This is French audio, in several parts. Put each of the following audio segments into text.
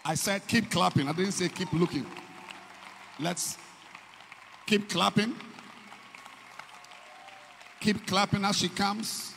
I said keep clapping. I didn't say keep looking. Let's keep clapping. Keep clapping as she comes.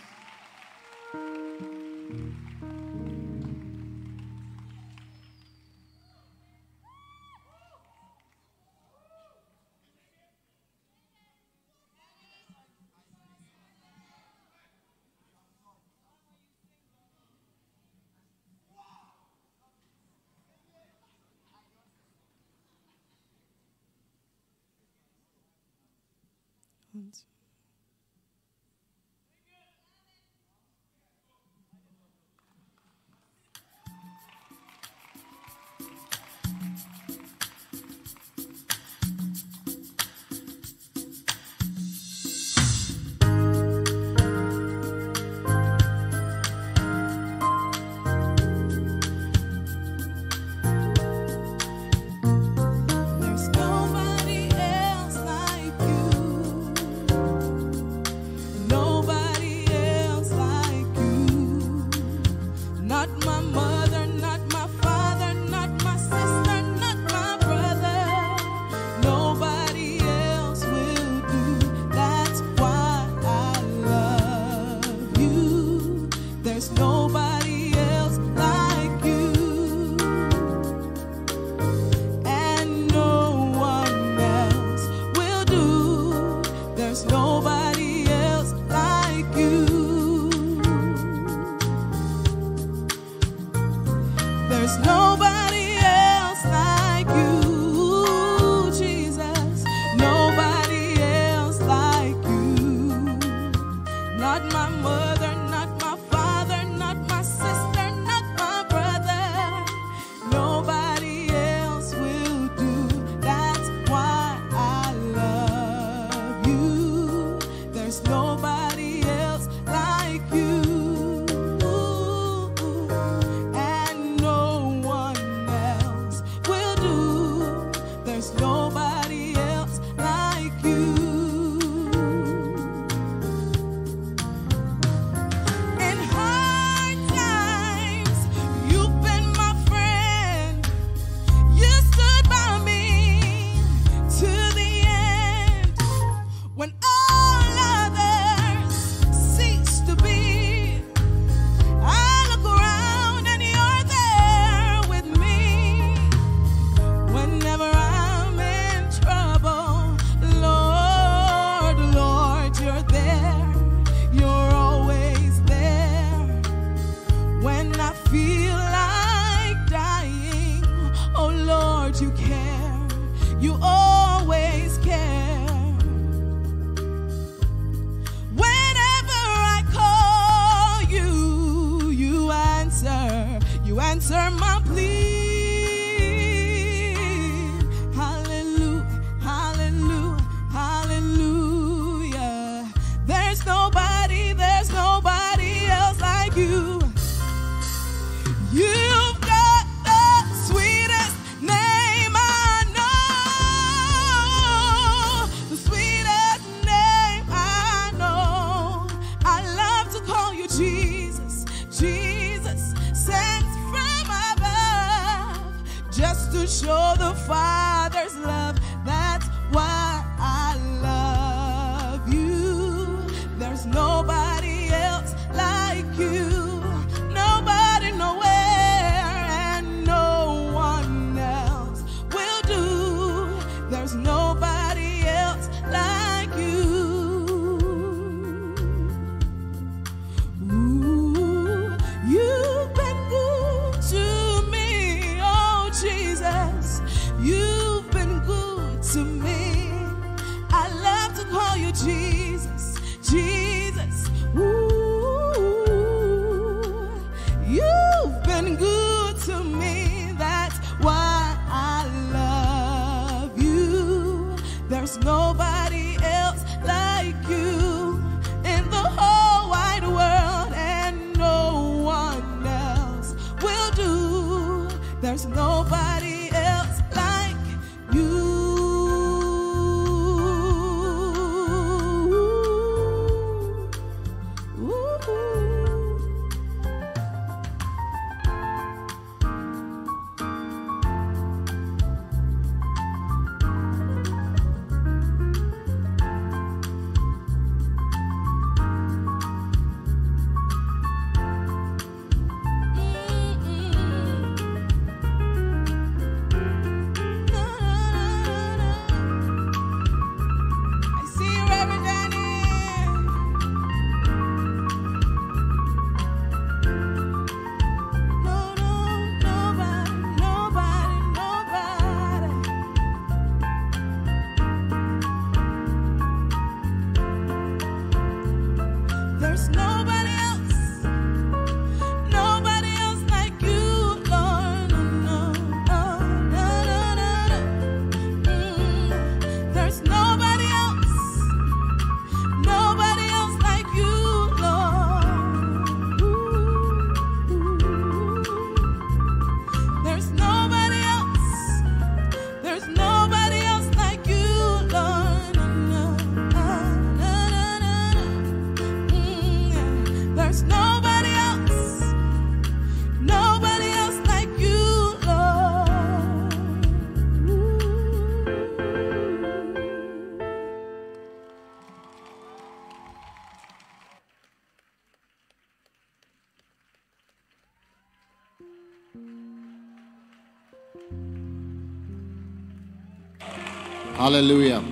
Hallelujah.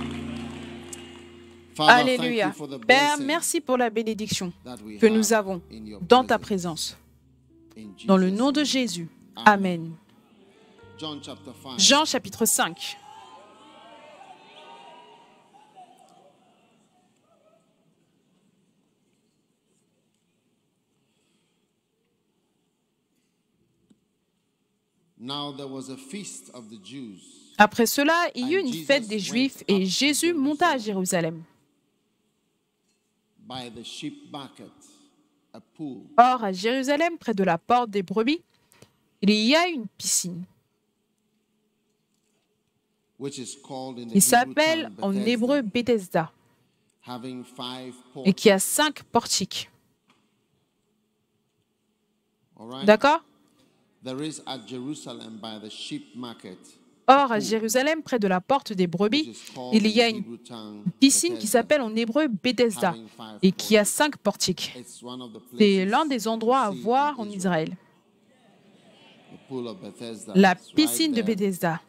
Father, thank you Alléluia. for the Père, blessing merci pour la bénédiction that we que nous have avons in your dans ta presence. présence. In Dans le Jesus' nom de name. Jésus. Amen. John chapter 5. Jean chapitre 5. Now there was a feast of the Jews. Après cela, il y eut une fête des Juifs et Jésus monta à Jérusalem. By the sheep market, a pool, Or, à Jérusalem, près de la porte des brebis, il y a une piscine which is called in the qui Hebrew s'appelle tongue en Bethesda, hébreu Bethesda having 5 ports. et qui a 5 portiques. All right? D'accord? There is at Jerusalem by the sheep market, Or, à Jérusalem, près de la porte des which brebis, is called il in y a the une Hebrew tongue piscine qui Bethesda, s'appelle en hébreu Bethesda having 5 et qui a ports. 5 portiques. It's one of the C'est places l'un des endroits à to see voir in en Israel. Israël. The pool of Bethesda La is right piscine de there Bethesda.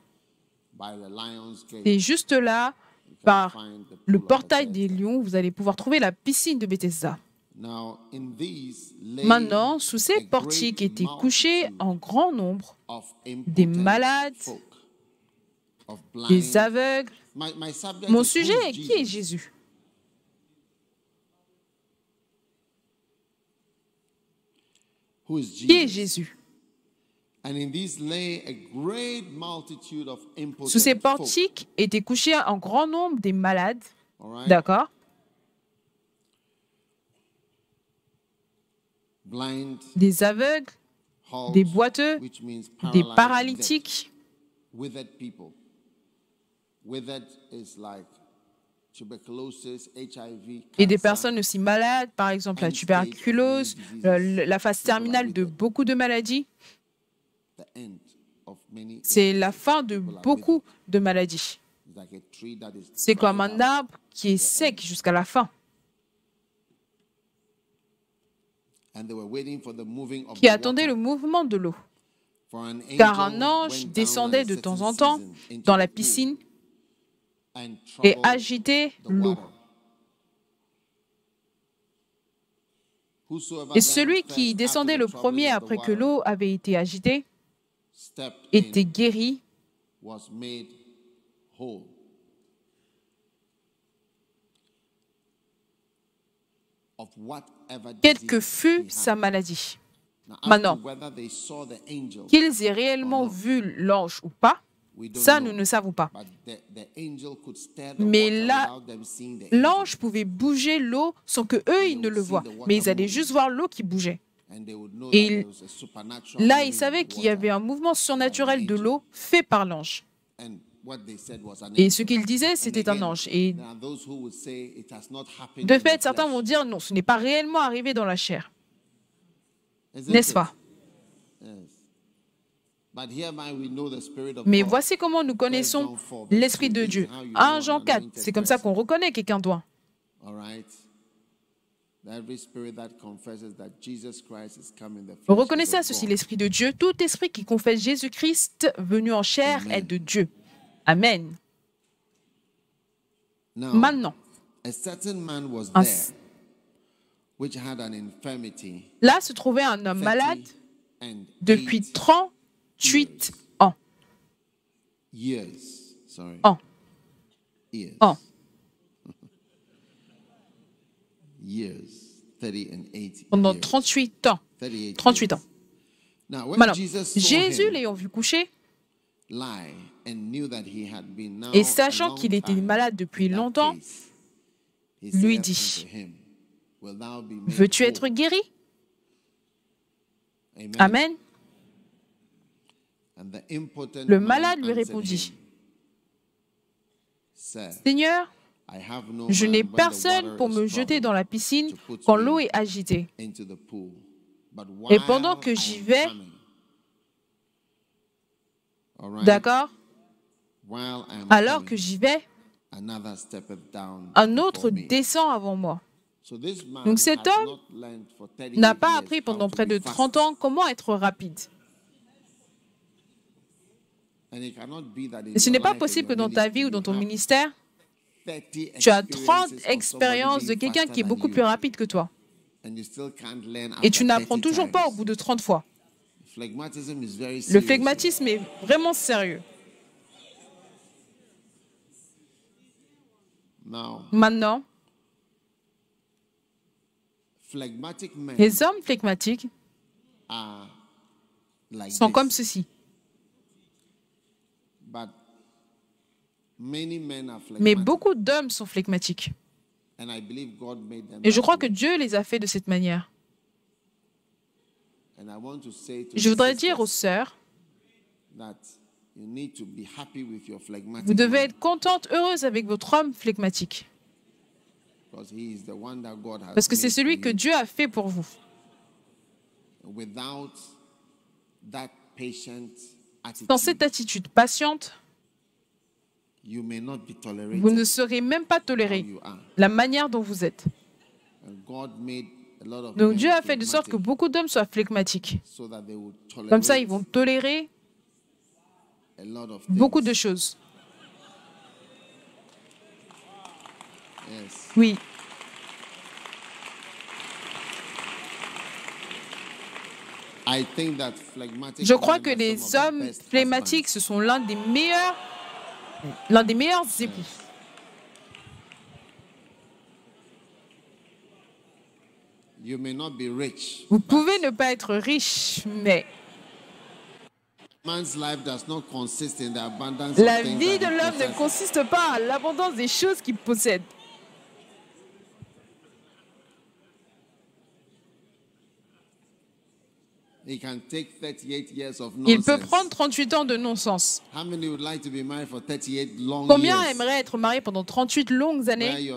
by the Lion's Gate. C'est juste là, You can par find the le pool of portail Bethesda. des lions, vous allez pouvoir trouver la piscine de Bethesda. Now, in these lay Maintenant, sous a ces great portiques étaient couchés multitude en grand nombre of des impotent malades, folk, of des blind. aveugles. My subject Mon is, sujet who is est qui est Jesus? Jésus? Who is Qui est Jesus? Jésus? And in these lay a great multitude of impotent Sous ces folk. portiques étaient couchés en grand nombre des malades. All right? D'accord? Blind, Des aveugles, halt, des boiteux, which means des paralyzed, paralytiques. withered people. Withered is like tuberculosis, HIV, Et des cancer. personnes aussi malades, par exemple la tuberculose, la phase terminale de beaucoup de maladies. The end of many C'est illnesses. la fin de beaucoup de maladies. It's like a tree that is C'est comme dried un up. arbre qui est sec jusqu'à la fin, And they were waiting for the moving of qui the attendait water. le mouvement de l'eau. For an Car angel un ange went down descendait at a de temps certain en temps season into dans la the pool piscine and et troubled agitait the l'eau. water. Whosoever Et then celui first qui after descendait the le troubles premier of the après que water l'eau avait été agitée stepped était in, guéri was made whole. Of whatever quelle que disease fût he sa had. maladie. Now, as to Maintenant, whether they saw the angel, qu'ils aient réellement vu l'ange ou pas, we don't ça know. nous ne savons pas. But the angel could stir the Mais water là, without them seeing the l'ange pouvait bouger l'eau sans que eux ils ne le voient, mais ils allaient juste voir l'eau qui bougeait. angel. And they would know Et that il- there was a supernatural Là, moving ils of savaient the qu'il y avait water. un mouvement surnaturel de l'eau fait par l'ange. And what they said was an Et angel. ce qu'il disait, c'était un again, ange. Et there are those who would say it has not happened de in fait, the certains flesh. vont dire non, ce n'est pas réellement arrivé dans la chair, Isn't n'est-ce it? pas? Yes. But hereby we know the Spirit of Mais God. voici comment nous connaissons l'Esprit de Dieu. 1 Jean 4, c'est comme ça qu'on reconnaît quelqu'un doit. All right. Every spirit that confesses that Jesus Christ is come in the flesh Vous is reconnaissez of ceci, God. l'Esprit de Dieu. Tout esprit qui confesse Jésus-Christ venu en chair Amen. est de Dieu. Amen. Now, Maintenant, a certain man was Un- there which had an infirmity là se trouvait un homme 30 malade and depuis 8 38 ans. years. Sorry. Ans. Years. Ans. Years. 30 and 80 Pendant years. 38 ans. 38 38 ans. years. Now, when Maintenant, Jesus saw Jésus him l'ayant vu coucher, lie and knew that he had been now et a sachant long qu'il était time malade depuis in that longtemps, case, he lui saith dit, unto him, Wilt thou be made veux-tu whole? être guéri? Amen. Amen. And the impotent Le man malade lui answered répondit, him, Sir, Seigneur, I have no je man n'ai when the personne water pour is me jeter troubled dans la piscine to put quand me l'eau est agitée. into the pool. But Et while pendant que I j'y am vais, coming, all right, d'accord? while I am Alors coming, que j'y vais, another steppeth down un autre before me. descend avant moi. So this man Donc cet has homme not learned for 38 n'a pas years appris how pendant to près be de fast. 30 ans comment être rapide. Et ce n'est pas possible que dans ta vie ou dans ton ministère, tu as 30 expériences de quelqu'un qui est beaucoup plus rapide que toi. Et tu n'apprends toujours pas au bout de 30 fois. Le flegmatisme est vraiment sérieux. Maintenant, les hommes flegmatiques sont comme ceci. Mais beaucoup d'hommes sont flegmatiques. Et je crois que Dieu les a fait de cette manière. Je voudrais dire aux sœurs, vous devez être contente, heureuse avec votre homme flegmatique. Parce que c'est celui que Dieu a fait pour vous. Dans cette attitude patiente, vous ne serez même pas toléré la manière dont vous êtes. Donc Dieu a fait de sorte que beaucoup d'hommes soient flegmatiques. Comme ça, ils vont tolérer beaucoup de choses. Oui. Je crois que les hommes flegmatiques, ce sont l'un des meilleurs époux. Vous pouvez ne pas être riche, mais la vie de l'homme ne consiste pas à l'abondance des choses qu'il possède. Il peut prendre 38 ans de non-sens. Combien aimeraient être mariés pendant 38 longues années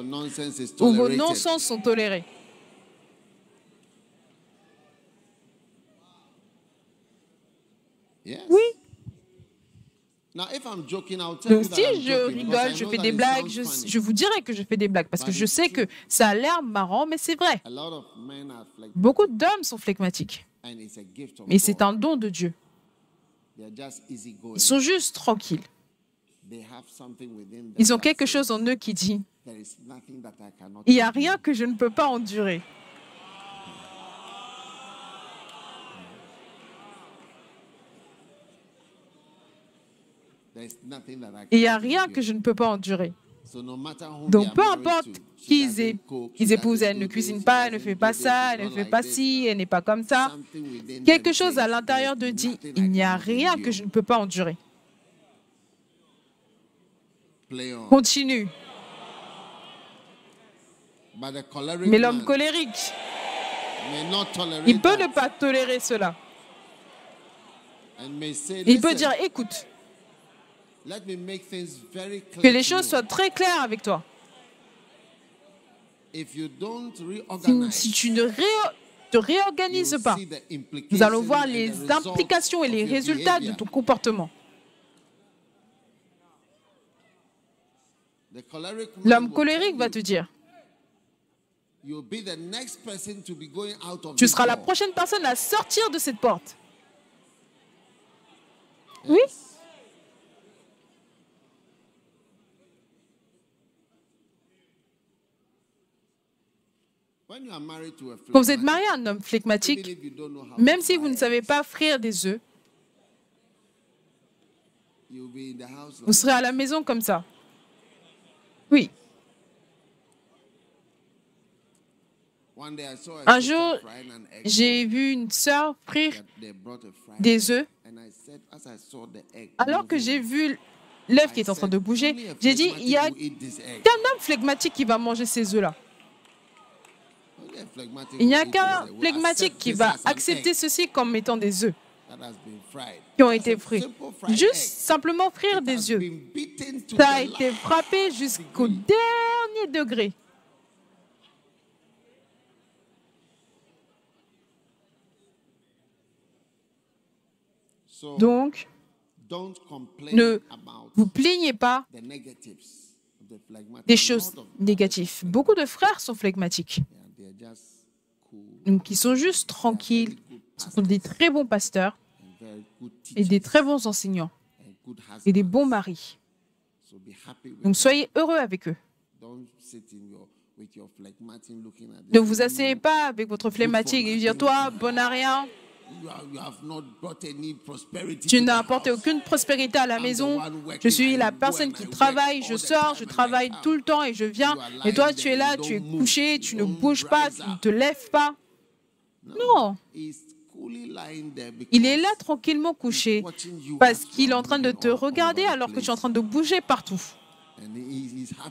où vos non-sens sont tolérés? Oui. Donc si je rigole, je fais des blagues, je vous dirai que je fais des blagues parce que je sais que ça a l'air marrant, mais c'est vrai. Beaucoup d'hommes sont flegmatiques. Mais c'est un don de Dieu. Ils sont juste tranquilles. Ils ont quelque chose en eux qui dit « Il n'y a rien que je ne peux pas endurer. » Il n'y a rien que je ne peux pas endurer. Donc, peu importe qui ils épousent, elle ne cuisine pas, elle ne fait pas ça, elle ne fait pas ci, elle n'est pas comme ça. Quelque chose à l'intérieur de dit, il n'y a rien que je ne peux pas endurer. Continue. Mais l'homme colérique, il peut ne pas tolérer cela. Il peut dire, écoute, que les choses soient très claires avec toi. Si tu ne te réorganises pas, nous allons voir les implications et les résultats de ton comportement. L'homme colérique va te dire, tu seras la prochaine personne à sortir de cette porte. Oui. Quand vous êtes marié à un homme flegmatique, même si vous ne savez pas frire des œufs, vous serez à la maison comme ça. Oui. Un jour, j'ai vu une sœur frire des œufs. Alors que j'ai vu l'œuf qui est en train de bouger, j'ai dit, il n'y a qu'un homme flegmatique qui va manger ces œufs-là. Il n'y a qu'un flegmatique qui va accepter ceci comme étant des œufs qui ont été frits. Juste simplement frire des œufs. Ça a été frappé jusqu'au dernier degré. Donc, ne vous plaignez pas des choses négatives. Beaucoup de frères sont flegmatiques. Donc, ils sont juste tranquilles. Ce sont des très bons pasteurs et des très bons enseignants. et des bons maris. Donc soyez heureux avec eux. Ne vous asseyez pas avec votre flegmatique et dire, toi, bon à rien, tu n'as apporté aucune prospérité à la maison. Je suis la personne qui travaille, je sors, je travaille tout le temps et je viens. Et toi, tu es là, tu es couché, tu ne bouges pas, tu ne te lèves pas. Non. Il est là tranquillement couché parce qu'il est en train de te regarder alors que tu es en train de bouger partout.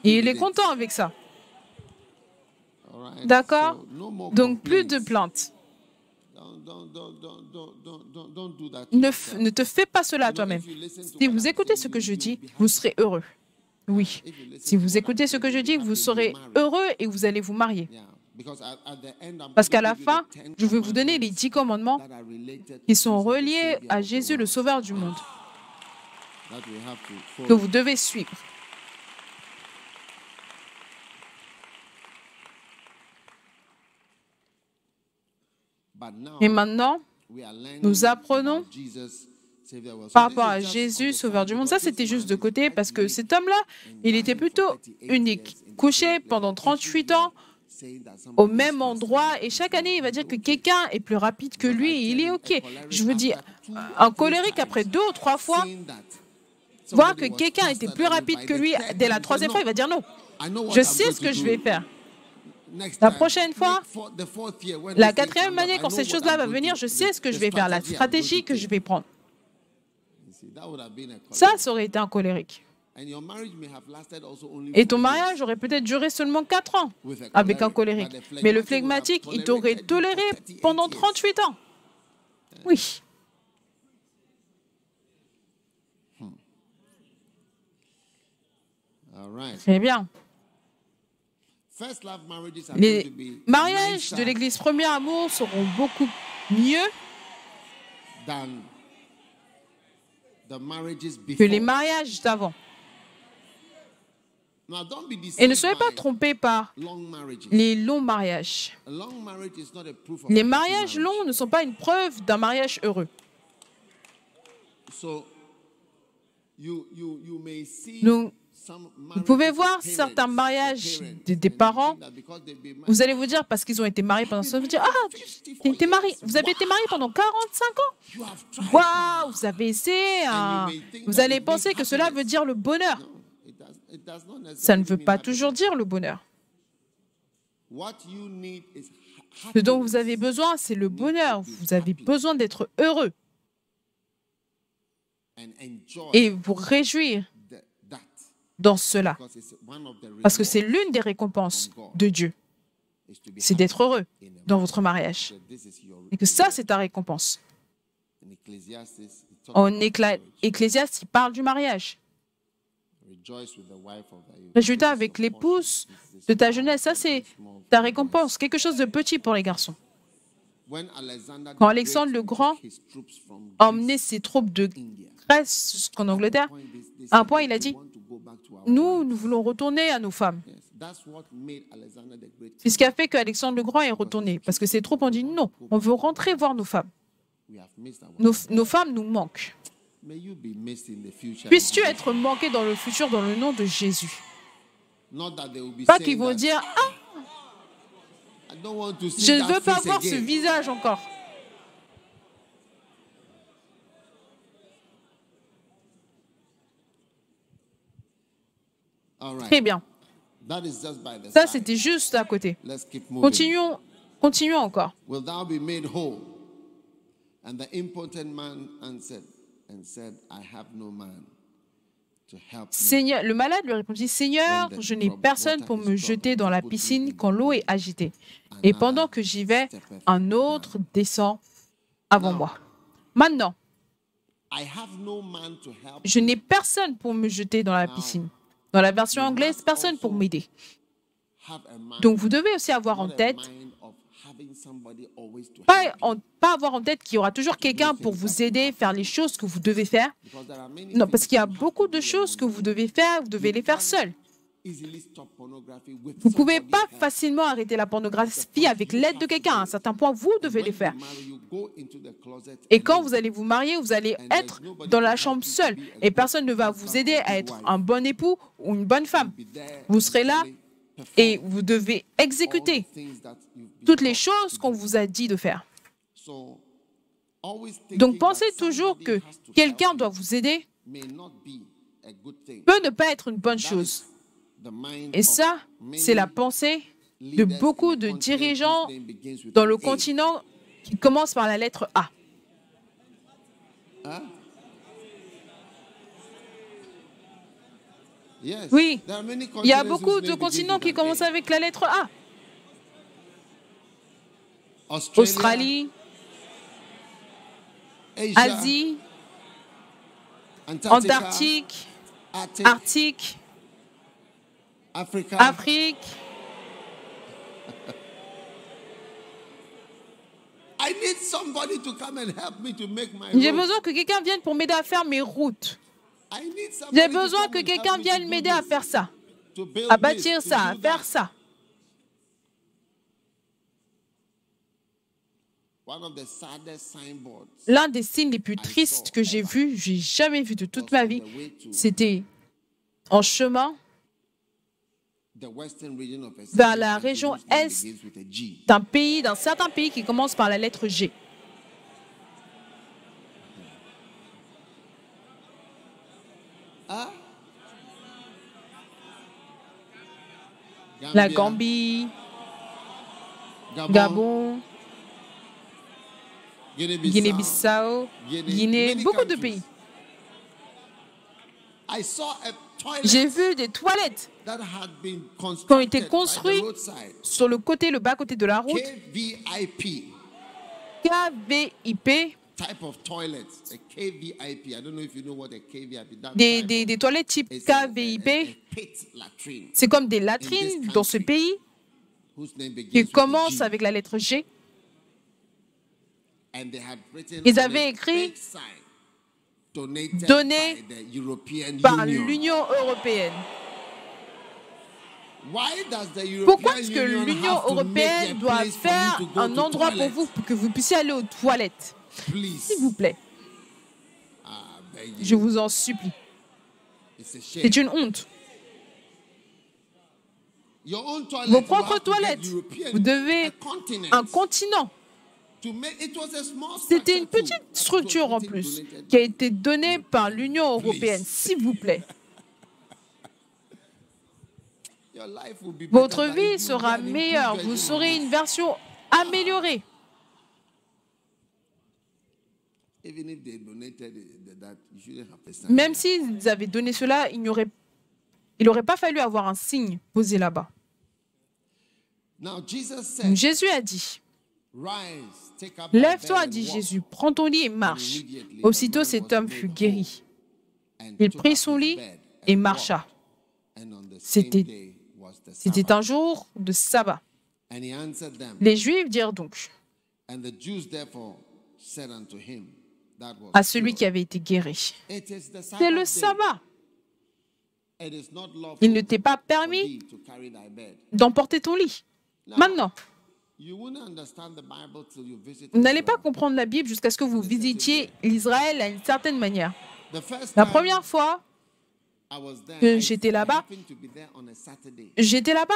Et il est content avec ça. D'accord? Donc, plus de plaintes. Ne te fais pas cela à toi-même. Si vous écoutez ce que je dis, vous serez heureux. Oui. Si vous écoutez ce que je dis, vous serez heureux et vous allez vous marier. Parce qu'à la fin, je vais vous donner les 10 commandements qui sont reliés à Jésus, le Sauveur du monde, que vous devez suivre. Et maintenant, nous apprenons par rapport à Jésus, Sauveur du monde. Ça, c'était juste de côté parce que cet homme-là, il était plutôt unique. Couché pendant 38 ans au même endroit et chaque année, il va dire que quelqu'un est plus rapide que lui et il est OK. Je vous dis, un colérique, après 2 ou 3 fois, voir que quelqu'un était plus rapide que lui, dès la 3e fois, il va dire non. Je sais ce que je vais faire. La prochaine fois, la 4e année, quand cette chose-là va venir, je sais ce que je vais faire, la stratégie que je vais prendre. Ça aurait été un colérique. Et ton mariage aurait peut-être duré seulement 4 ans avec un colérique. Mais le flegmatique, il t'aurait toléré pendant 38 ans. Oui. Très bien. Les mariages de l'Église Premier Amour seront beaucoup mieux que les mariages d'avant. Et ne soyez pas trompés par les longs mariages. Les mariages longs ne sont pas une preuve d'un mariage heureux. Donc, vous pouvez voir certains mariages des parents, vous allez vous dire, parce qu'ils ont été mariés pendant ça, vous dire, ah, vous avez été mariés pendant 45 ans. Waouh, vous avez essayé. Vous allez penser que cela veut dire le bonheur. Ça ne veut pas toujours dire le bonheur. Ce dont vous avez besoin, c'est le bonheur. Vous avez besoin d'être heureux et vous réjouir dans cela. Parce que c'est l'une des récompenses de Dieu. C'est d'être heureux dans votre mariage. Et que ça, c'est ta récompense. En Ecclésiaste, il parle du mariage. Réjouis-toi avec l'épouse de ta jeunesse. Ça, c'est ta récompense. Quelque chose de petit pour les garçons. Quand Alexandre le Grand a emmené ses troupes de Grèce jusqu'en Angleterre, à un point, il a dit, nous voulons retourner à nos femmes. C'est ce qui a fait qu'Alexandre le Grand est retourné. Parce que ses troupes ont dit, non, on veut rentrer voir nos femmes. Nos femmes nous manquent. Puisses-tu être manqué dans le futur dans le nom de Jésus. Pas qu'ils vont dire, ah, je ne veux pas voir ce visage encore. Très bien. Ça, c'était juste à côté. Continuons encore. Seigneur, le malade lui répondit, Seigneur, je n'ai personne pour me jeter dans la piscine quand l'eau est agitée. Et pendant que j'y vais, un autre descend avant moi. Maintenant, je n'ai personne pour me jeter dans la piscine. Dans la version anglaise, personne pour m'aider. Donc, vous devez aussi avoir en tête, pas avoir en tête qu'il y aura toujours quelqu'un pour vous aider, faire les choses que vous devez faire. Non, parce qu'il y a beaucoup de choses que vous devez faire, vous devez les faire seul. Vous ne pouvez pas facilement arrêter la pornographie avec l'aide de quelqu'un. À un certain point, vous devez le faire. Et quand vous allez vous marier, vous allez être dans la chambre seul. Et personne ne va vous aider à être un bon époux ou une bonne femme. Vous serez là et vous devez exécuter toutes les choses qu'on vous a dit de faire. Donc, pensez toujours que quelqu'un doit vous aider peut ne pas être une bonne chose. Et ça, c'est la pensée de beaucoup de dirigeants dans le continent qui commencent par la lettre A. Oui, il y a beaucoup de continents qui commencent avec la lettre A. Australie, Asie, Antarctique, Arctique, Afrique. J'ai besoin que quelqu'un vienne pour m'aider à faire mes routes. J'ai besoin que quelqu'un vienne m'aider à faire ça, à bâtir ça, à faire ça. L'un des signes les plus tristes que j'ai jamais vu de toute ma vie, c'était en chemin vers la région est d'un certain pays qui commence par la lettre G. La Gambie, Gabon, Guinée-Bissau, Guinée, beaucoup de pays. J'ai vu des toilettes qui ont été construites sur le bas-côté de la route. KVIP. Des toilettes type KVIP. C'est comme des latrines dans ce pays qui commencent avec la lettre G. Ils avaient écrit « Donné par l'Union européenne ». Pourquoi est-ce que l'Union européenne doit faire un endroit pour vous, pour que vous puissiez aller aux toilettes? S'il vous plaît. Je vous en supplie. C'est une honte. Vos propres toilettes, vous devez un continent. C'était une petite structure en plus qui a été donnée par l'Union européenne, s'il vous plaît. Votre vie sera meilleure, vous serez une version améliorée. Même s'ils avaient donné cela, il n'aurait pas fallu avoir un signe posé là-bas. Jésus a dit, « Lève-toi, dit Jésus, prends ton lit et marche. » Aussitôt cet homme fut guéri. Il prit son lit et marcha. C'était un jour de sabbat. Les Juifs dirent donc à celui qui avait été guéri, « C'est le sabbat. Il ne t'est pas permis d'emporter ton lit. Maintenant, vous n'allez pas comprendre la Bible jusqu'à ce que vous visitiez l'Israël d'une certaine manière. La première fois que j'étais là-bas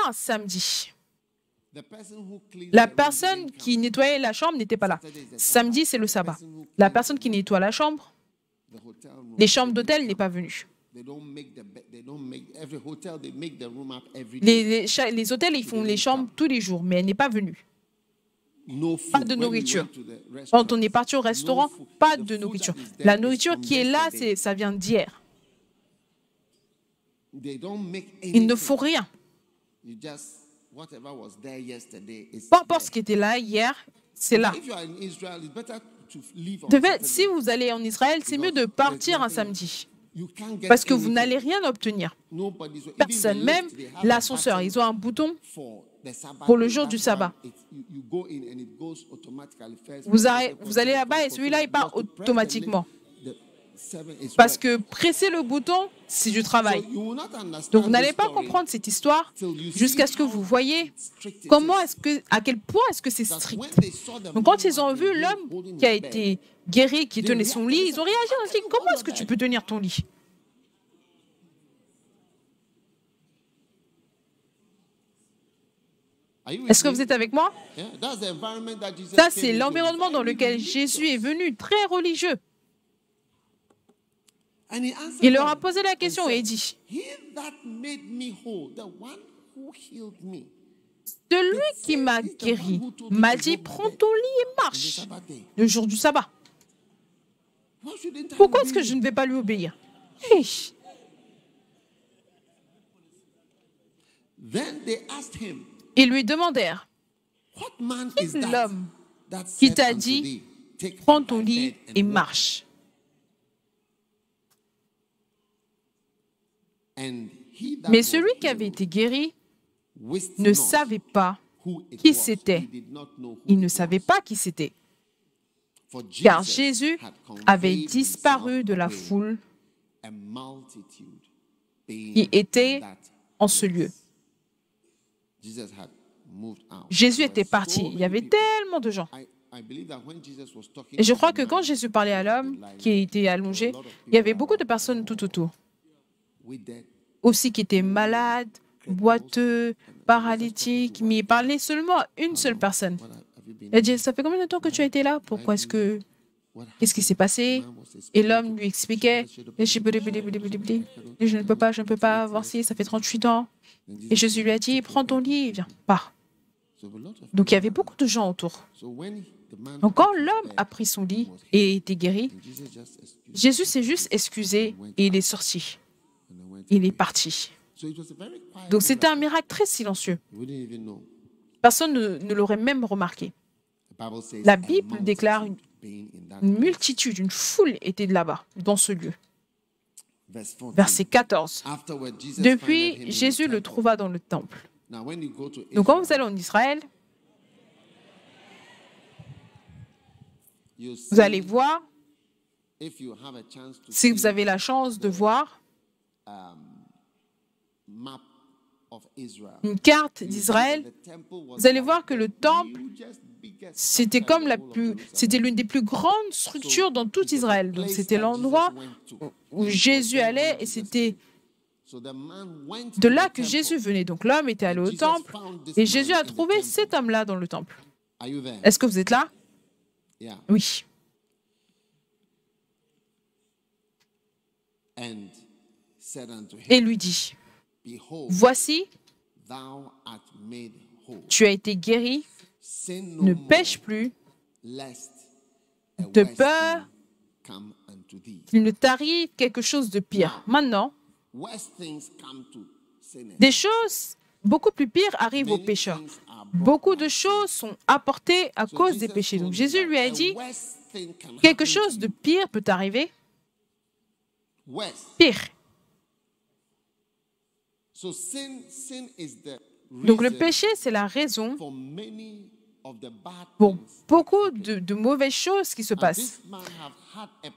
un samedi. La personne qui nettoyait la chambre n'était pas là. Samedi, c'est le sabbat. La personne qui nettoie la chambre, les chambres d'hôtel, n'est pas venue. Les hôtels, ils font les chambres tous les jours, mais elle n'est pas venue. Pas de nourriture. Quand on est parti au restaurant, pas de nourriture. La nourriture qui est là, ça vient d'hier. Il ne faut rien. Peu importe ce qui était là hier, c'est là. De fait, si vous allez en Israël, c'est mieux de partir un samedi. Parce que vous n'allez rien obtenir. Personne, même l'ascenseur, ils ont un bouton pour le jour du sabbat. Vous allez là-bas et celui-là, il part automatiquement. Parce que presser le bouton, c'est du travail. Donc, vous n'allez pas comprendre cette histoire jusqu'à ce que vous voyez à quel point est-ce que c'est strict. Donc, quand ils ont vu l'homme qui a été guéri, qui tenait son lit, ils ont réagi. Ils ont dit, comment est-ce que tu peux tenir ton lit? Est-ce que vous êtes avec moi? Ça, c'est l'environnement dans lequel Jésus est venu, très religieux. Il leur a posé la question et dit, celui qui m'a guéri m'a dit, prends ton lit et marche le jour du sabbat. Pourquoi est-ce que je ne vais pas lui obéir? Hey. Ils lui demandèrent, qui est l'homme qui t'a dit, prends ton lit et marche? Mais celui qui avait été guéri ne savait pas qui c'était. Il ne savait pas qui c'était. Car Jésus avait disparu de la foule qui était en ce lieu. Jésus était parti. Il y avait tellement de gens. Et je crois que quand Jésus parlait à l'homme qui était allongé, il y avait beaucoup de personnes tout autour. Aussi qui étaient malades, boiteux, paralytiques, mais il parlait seulement à une seule personne. Il a dit, ça fait combien de temps que tu as été là? Pourquoi est-ce que... Qu'est-ce qui s'est passé? Et l'homme lui expliquait, je ne peux pas, voici, ça fait 38 ans. Et Jésus lui a dit, prends ton lit, viens, pars. Donc il y avait beaucoup de gens autour. Donc quand l'homme a pris son lit et été guéri, Jésus s'est juste excusé et il est sorti. Il est parti. Donc c'était un miracle très silencieux. Personne ne l'aurait même remarqué. La Bible déclare une multitude, une foule était là-bas, dans ce lieu. Verset 14. Depuis, Jésus le trouva dans le temple. Donc quand vous allez en Israël, vous allez voir, si vous avez la chance de voir une carte d'Israël, vous allez voir que le temple, c'était l'une des plus grandes structures dans tout Israël. Donc c'était l'endroit où Jésus allait et c'était de là que Jésus venait. Donc l'homme était allé au temple et Jésus a trouvé cet homme-là dans le temple. Est-ce que vous êtes là? Oui. Et lui dit, voici, tu as été guéri, ne pêche plus, de peur qu'il ne t'arrive quelque chose de pire. Maintenant, des choses beaucoup plus pires arrivent aux pécheurs. Beaucoup de choses sont apportées à cause des péchés. Donc Jésus lui a dit, quelque chose de pire peut t'arriver. Pire. Donc le péché, c'est la raison pour beaucoup de mauvaises choses qui se passent.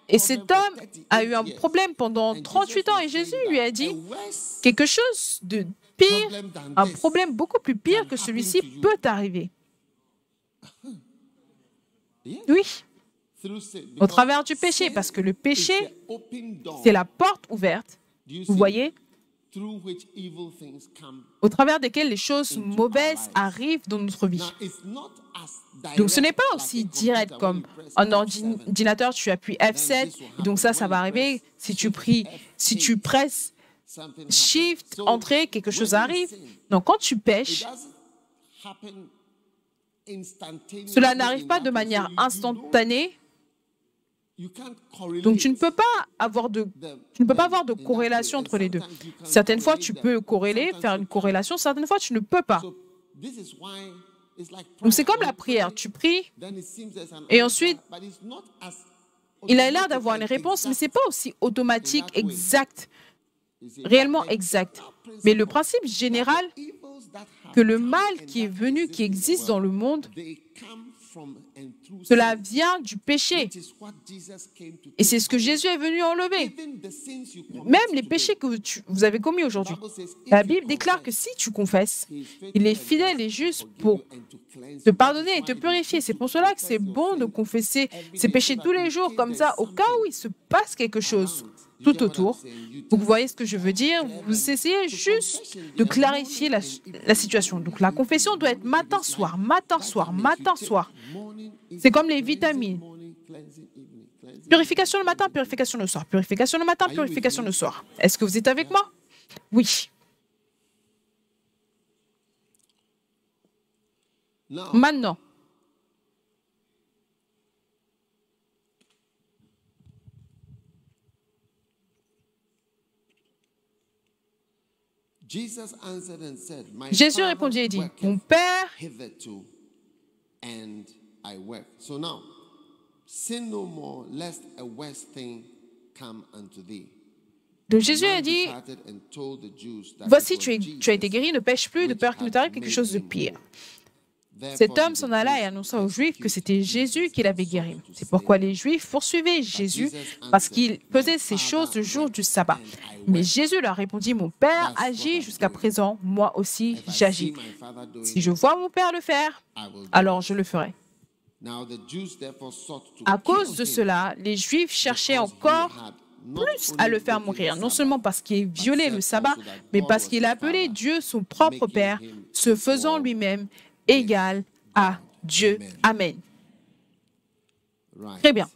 Et cet homme a eu un problème pendant 38 ans et Jésus lui a dit quelque chose de pire, un problème beaucoup plus pire que celui-ci peut arriver. Oui, au travers du péché, parce que le péché, c'est la porte ouverte, vous voyez, au travers desquelles les choses mauvaises arrivent dans notre vie. Donc ce n'est pas aussi direct comme un ordinateur, tu appuies F7, donc ça va arriver. Si tu presses Shift, Entrée, quelque chose arrive. Donc quand tu pêches, cela n'arrive pas de manière instantanée. Donc tu ne peux pas avoir de corrélation entre les deux. Certaines fois, tu peux corréler, faire une corrélation, certaines fois, tu ne peux pas. Donc c'est comme la prière, tu pries et ensuite, il a l'air d'avoir une réponse, mais ce n'est pas aussi automatique, exact, réellement exact. Mais le principe général, que le mal qui est venu, qui existe dans le monde, Cela vient du péché. Et c'est ce que Jésus est venu enlever. Même les péchés que vous avez commis aujourd'hui. La Bible déclare que si tu confesses, il est fidèle et juste pour te pardonner et te purifier. C'est pour cela que c'est bon de confesser ses péchés tous les jours, comme ça, au cas où il se passe quelque chose tout autour. Vous voyez ce que je veux dire? Vous essayez juste de clarifier la situation. Donc la confession doit être matin, soir, matin, soir, matin, soir. C'est comme les vitamines. Purification le matin, purification le soir. Purification le matin, purification le soir. Est-ce que vous êtes avec moi? Oui. Maintenant, Jésus répondit et dit, « Mon Père... » Donc Jésus a dit, « Voici, tu as été guéri, ne pêche plus, de peur qu'il ne t'arrive quelque chose de pire. » Cet homme s'en alla et annonça aux Juifs que c'était Jésus qui l'avait guéri. C'est pourquoi les Juifs poursuivaient Jésus parce qu'il faisait ces choses le jour du sabbat. Mais Jésus leur répondit, « Mon Père agit jusqu'à présent, moi aussi j'agis. Si je vois mon Père le faire, alors je le ferai. » À cause de cela, les Juifs cherchaient encore plus à le faire mourir, non seulement parce qu'il violait le sabbat, mais parce qu'il appelait Dieu son propre Père, se faisant lui-même égal à Dieu. Amen. Très bien.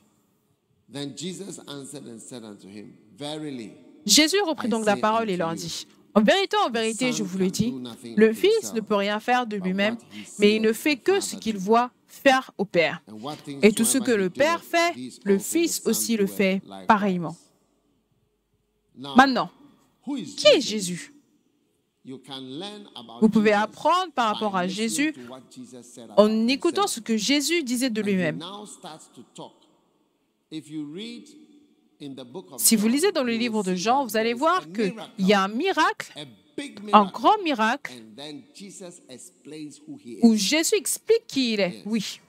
Jésus reprit donc la parole et leur dit, « En vérité, je vous le dis, le Fils ne peut rien faire de lui-même, mais il ne fait que ce qu'il voit faire au Père. Et tout ce que le Père fait, le Fils aussi le fait pareillement. » Maintenant, qui est Jésus? Vous pouvez apprendre par rapport à Jésus en écoutant ce que Jésus disait de lui-même. Si vous lisez dans le livre de Jean, vous allez voir qu'il y a un miracle, un grand miracle, où Jésus explique qui il est, oui,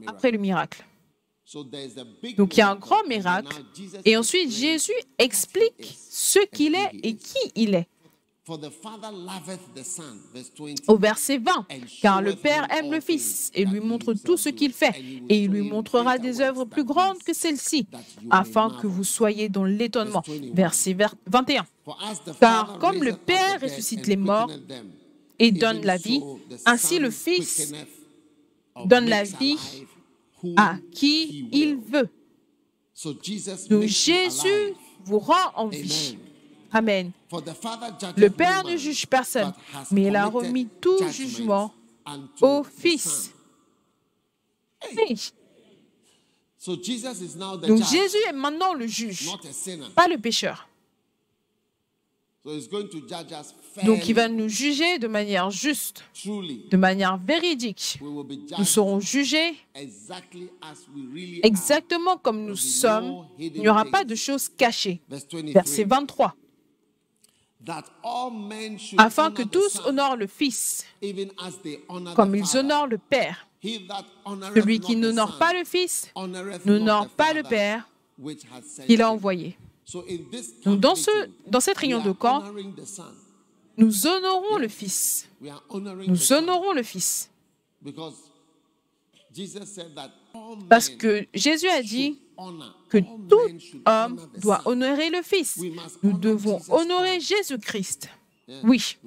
après le miracle. Donc il y a un grand miracle, et ensuite Jésus explique ce qu'il est et qui il est. Au verset 20, « Car le Père aime le Fils et lui montre tout ce qu'il fait, et il lui montrera des œuvres plus grandes que celles-ci, afin que vous soyez dans l'étonnement. » Verset 21. « Car comme le Père ressuscite les morts et donne la vie, ainsi le Fils donne la vie à qui il veut. » Donc Jésus vous rend en vie. Amen. Le Père ne juge personne, mais il a remis tout jugement au Fils. Oui. Donc Jésus est maintenant le juge, pas le pécheur. Donc il va nous juger de manière juste, de manière véridique. Nous serons jugés exactement comme nous sommes. Il n'y aura pas de choses cachées. Verset 23. Afin que tous honorent le Fils, comme ils honorent le Père. Celui qui n'honore pas le Fils n'honore pas le Père qu'il a envoyé. Donc dans cette réunion de camp, nous honorons le Fils. Nous honorons le Fils. Parce que Jésus a dit que tout homme doit honorer le Fils. Nous devons honorer Jésus-Christ. Oui,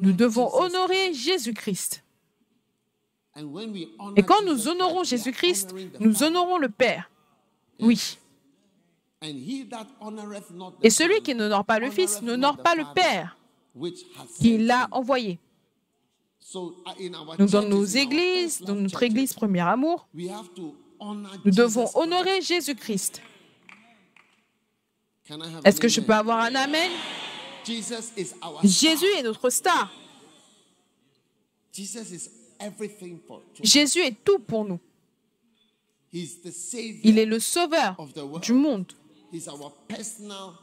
nous devons honorer Jésus-Christ. Et quand nous honorons Jésus-Christ, nous honorons le Père. Oui. Et celui qui n'honore pas le Fils n'honore pas le Père qui l'a envoyé. Donc dans nos églises, dans notre église Premier Amour, nous devons honorer Jésus-Christ. Est-ce que je peux avoir un amen? Jésus est notre star. Jésus est tout pour nous. Il est le sauveur du monde.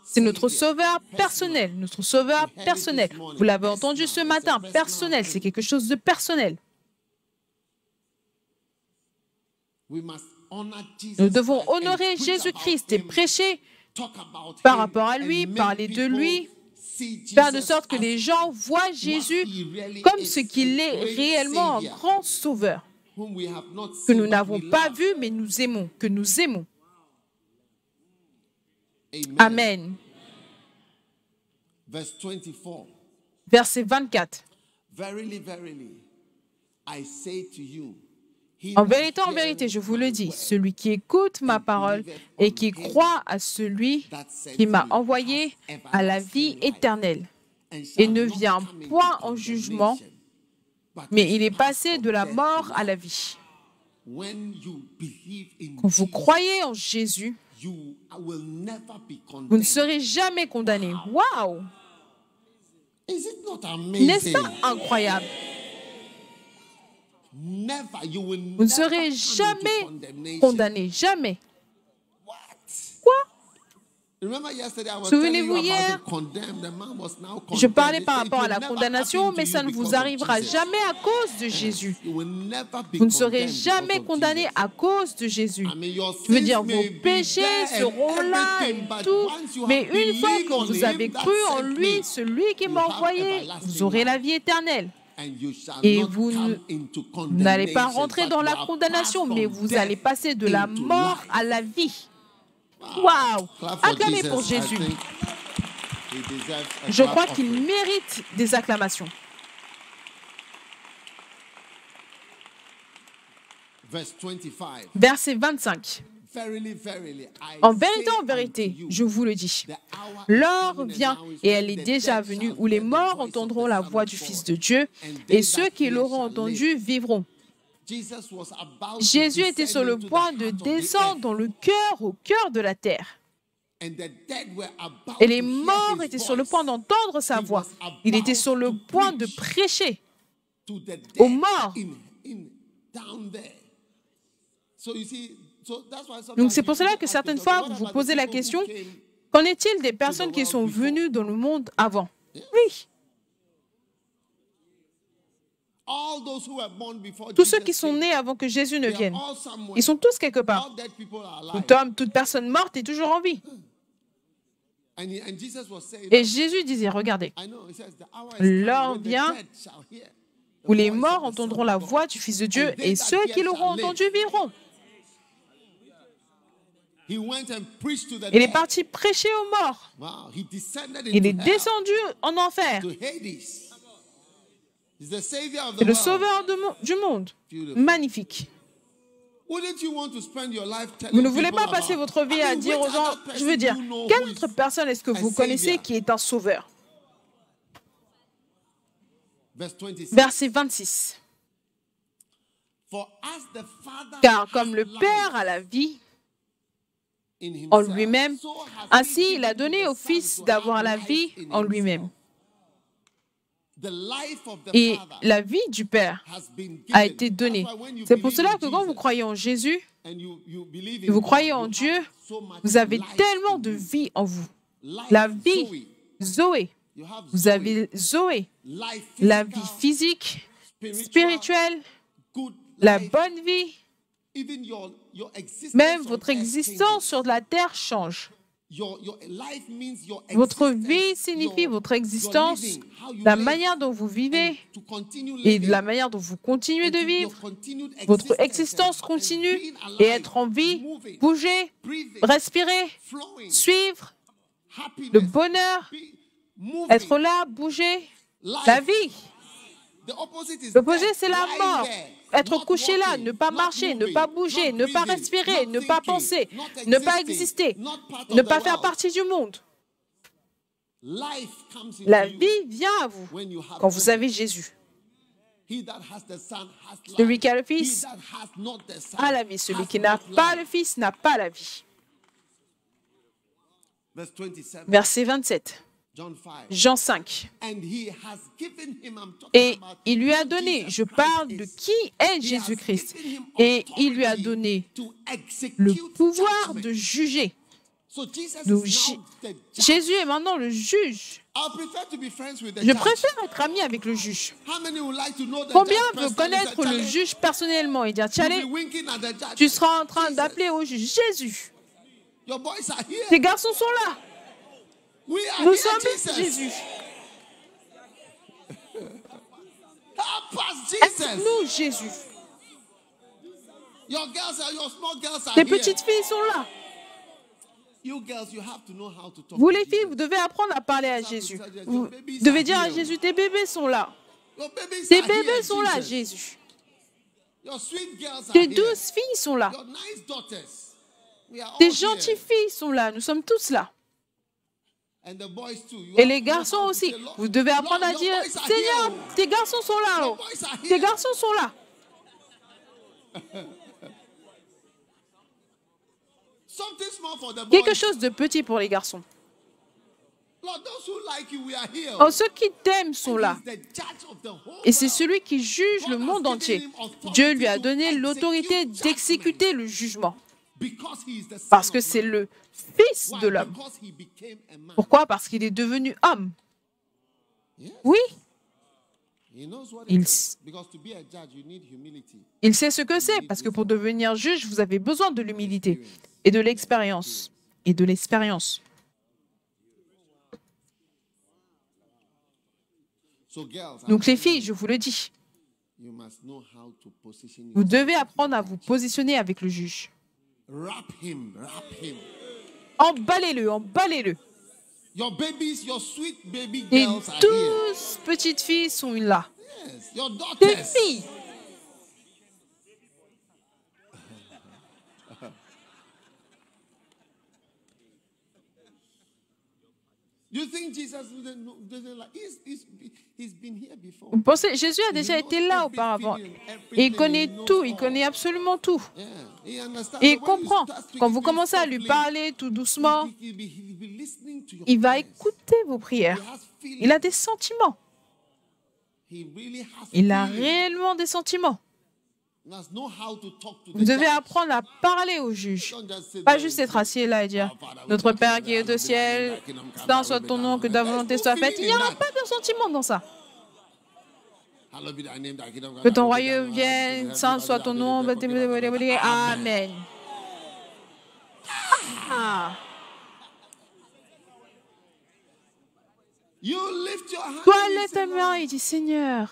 C'est notre sauveur personnel, notre sauveur personnel. Vous l'avez entendu ce matin, personnel, c'est quelque chose de personnel. Nous devons honorer Jésus-Christ et prêcher par rapport à lui, parler de lui, faire de sorte que les gens voient Jésus comme ce qu'il est réellement, un grand sauveur, que nous n'avons pas vu, mais nous aimons, que nous aimons. Amen. Verset 24. En vérité, je vous le dis, celui qui écoute ma parole et qui croit à celui qui m'a envoyé a la vie éternelle et ne vient point en jugement, mais il est passé de la mort à la vie. Quand vous croyez en Jésus, vous ne serez jamais condamné. Waouh! N'est-ce pas incroyable? Vous ne serez jamais condamné, jamais. Quoi? Souvenez-vous, hier, je parlais par rapport à la condamnation, mais ça ne vous arrivera jamais à cause de Jésus. Vous ne serez jamais condamné à cause de Jésus. Je veux dire, vos péchés seront là et tout, mais une fois que vous avez cru en lui, celui qui m'a envoyé, vous aurez la vie éternelle. Et vous n'allez pas rentrer dans la condamnation, mais vous allez passer de la mort à la vie. Waouh! Acclamez pour Jésus. Je crois qu'il mérite des acclamations. Verset 25. En vérité, je vous le dis, l'heure vient et elle est déjà venue où les morts entendront la voix du Fils de Dieu et ceux qui l'auront entendu vivront. Jésus était sur le point de descendre dans le cœur, au cœur de la terre. Et les morts étaient sur le point d'entendre sa voix. Il était sur le point de prêcher aux morts. Donc c'est pour cela que certaines fois, vous vous posez la question, qu'en est-il des personnes qui sont venues dans le monde avant? Oui. Tous ceux qui sont nés avant que Jésus ne vienne, ils sont tous quelque part. Tout homme, toute personne morte est toujours en vie. Et Jésus disait, regardez, l'heure vient où les morts entendront la voix du Fils de Dieu et ceux qui l'auront entendu vivront. Il est parti prêcher aux morts. Il est descendu en enfer. C'est le sauveur du monde. Magnifique. Vous ne voulez pas passer votre vie à dire aux gens, je veux dire, quelle autre personne est-ce que vous connaissez qui est un sauveur? Verset 26. Car comme le Père a la vie en lui-même, ainsi il a donné au Fils d'avoir la vie en lui-même. Et la vie du Père a été donnée. C'est pour cela que quand vous croyez en Jésus, et vous croyez en Dieu, vous avez tellement de vie en vous. La vie, Zoé. Vous avez Zoé. La vie physique, spirituelle, la bonne vie. Même votre existence sur la terre change. Votre vie signifie votre existence, la manière dont vous vivez et la manière dont vous continuez de vivre. Votre existence continue et être en vie, bouger, respirer, suivre, le bonheur, être là, bouger, la vie. L'opposé, c'est la mort. Être couché là, ne pas marcher, ne pas bouger, ne pas respirer, ne pas penser, ne pas exister, ne pas faire partie du monde. La vie vient à vous quand vous avez Jésus. Celui qui a le Fils a la vie. Celui qui n'a pas le Fils n'a pas la vie. Verset 27. Jean 5. Et il lui a donné, je parle de qui est Jésus-Christ, et il lui a donné le pouvoir de juger. Donc, Jésus est maintenant le juge. Je préfère être ami avec le juge. Combien veut connaître le juge personnellement et dire, tiens, tu seras en train d'appeler au juge Jésus. Tes garçons sont là. Nous sommes Jésus. Aide-nous, Jésus. Tes petites filles sont là. Vous les filles, vous devez apprendre à parler à Jésus. Vous devez dire à Jésus, tes bébés sont là. Tes bébés sont là, Jésus. Tes douces filles sont là. Tes gentilles filles sont là. Nous sommes tous là. Et les garçons aussi. Vous devez apprendre à dire, Seigneur, tes garçons sont là. Oh. Tes garçons sont là. Quelque chose de petit pour les garçons. Oh, ceux qui t'aiment sont là. Et c'est celui qui juge le monde entier. Dieu lui a donné l'autorité d'exécuter le jugement. Parce que c'est le Fils de l'homme. Pourquoi? Parce qu'il est devenu homme. Oui. Il sait ce que c'est, parce que pour devenir juge, vous avez besoin de l'humilité et de l'expérience. Et de l'expérience. Donc les filles, je vous le dis, vous devez apprendre à vous positionner avec le juge. Emballez-le, emballez-le. Et 12 petites filles sont là. Tes filles. Vous pensez, Jésus a déjà été là auparavant. Et il connaît tout, il connaît absolument tout. Et il comprend. Quand vous commencez à lui parler tout doucement, il va écouter vos prières. Il a des sentiments. Il a réellement des sentiments. Vous devez apprendre à parler au juge. Pas juste être assis là et dire « Notre Père qui est au ciel, saint soit ton nom, que ta volonté soit faite. » Il n'y aura pas de sentiment dans ça. Que ton royaume vienne, saint soit ton nom. Amen. Ah. Toi, lève ta main et dis « Seigneur. »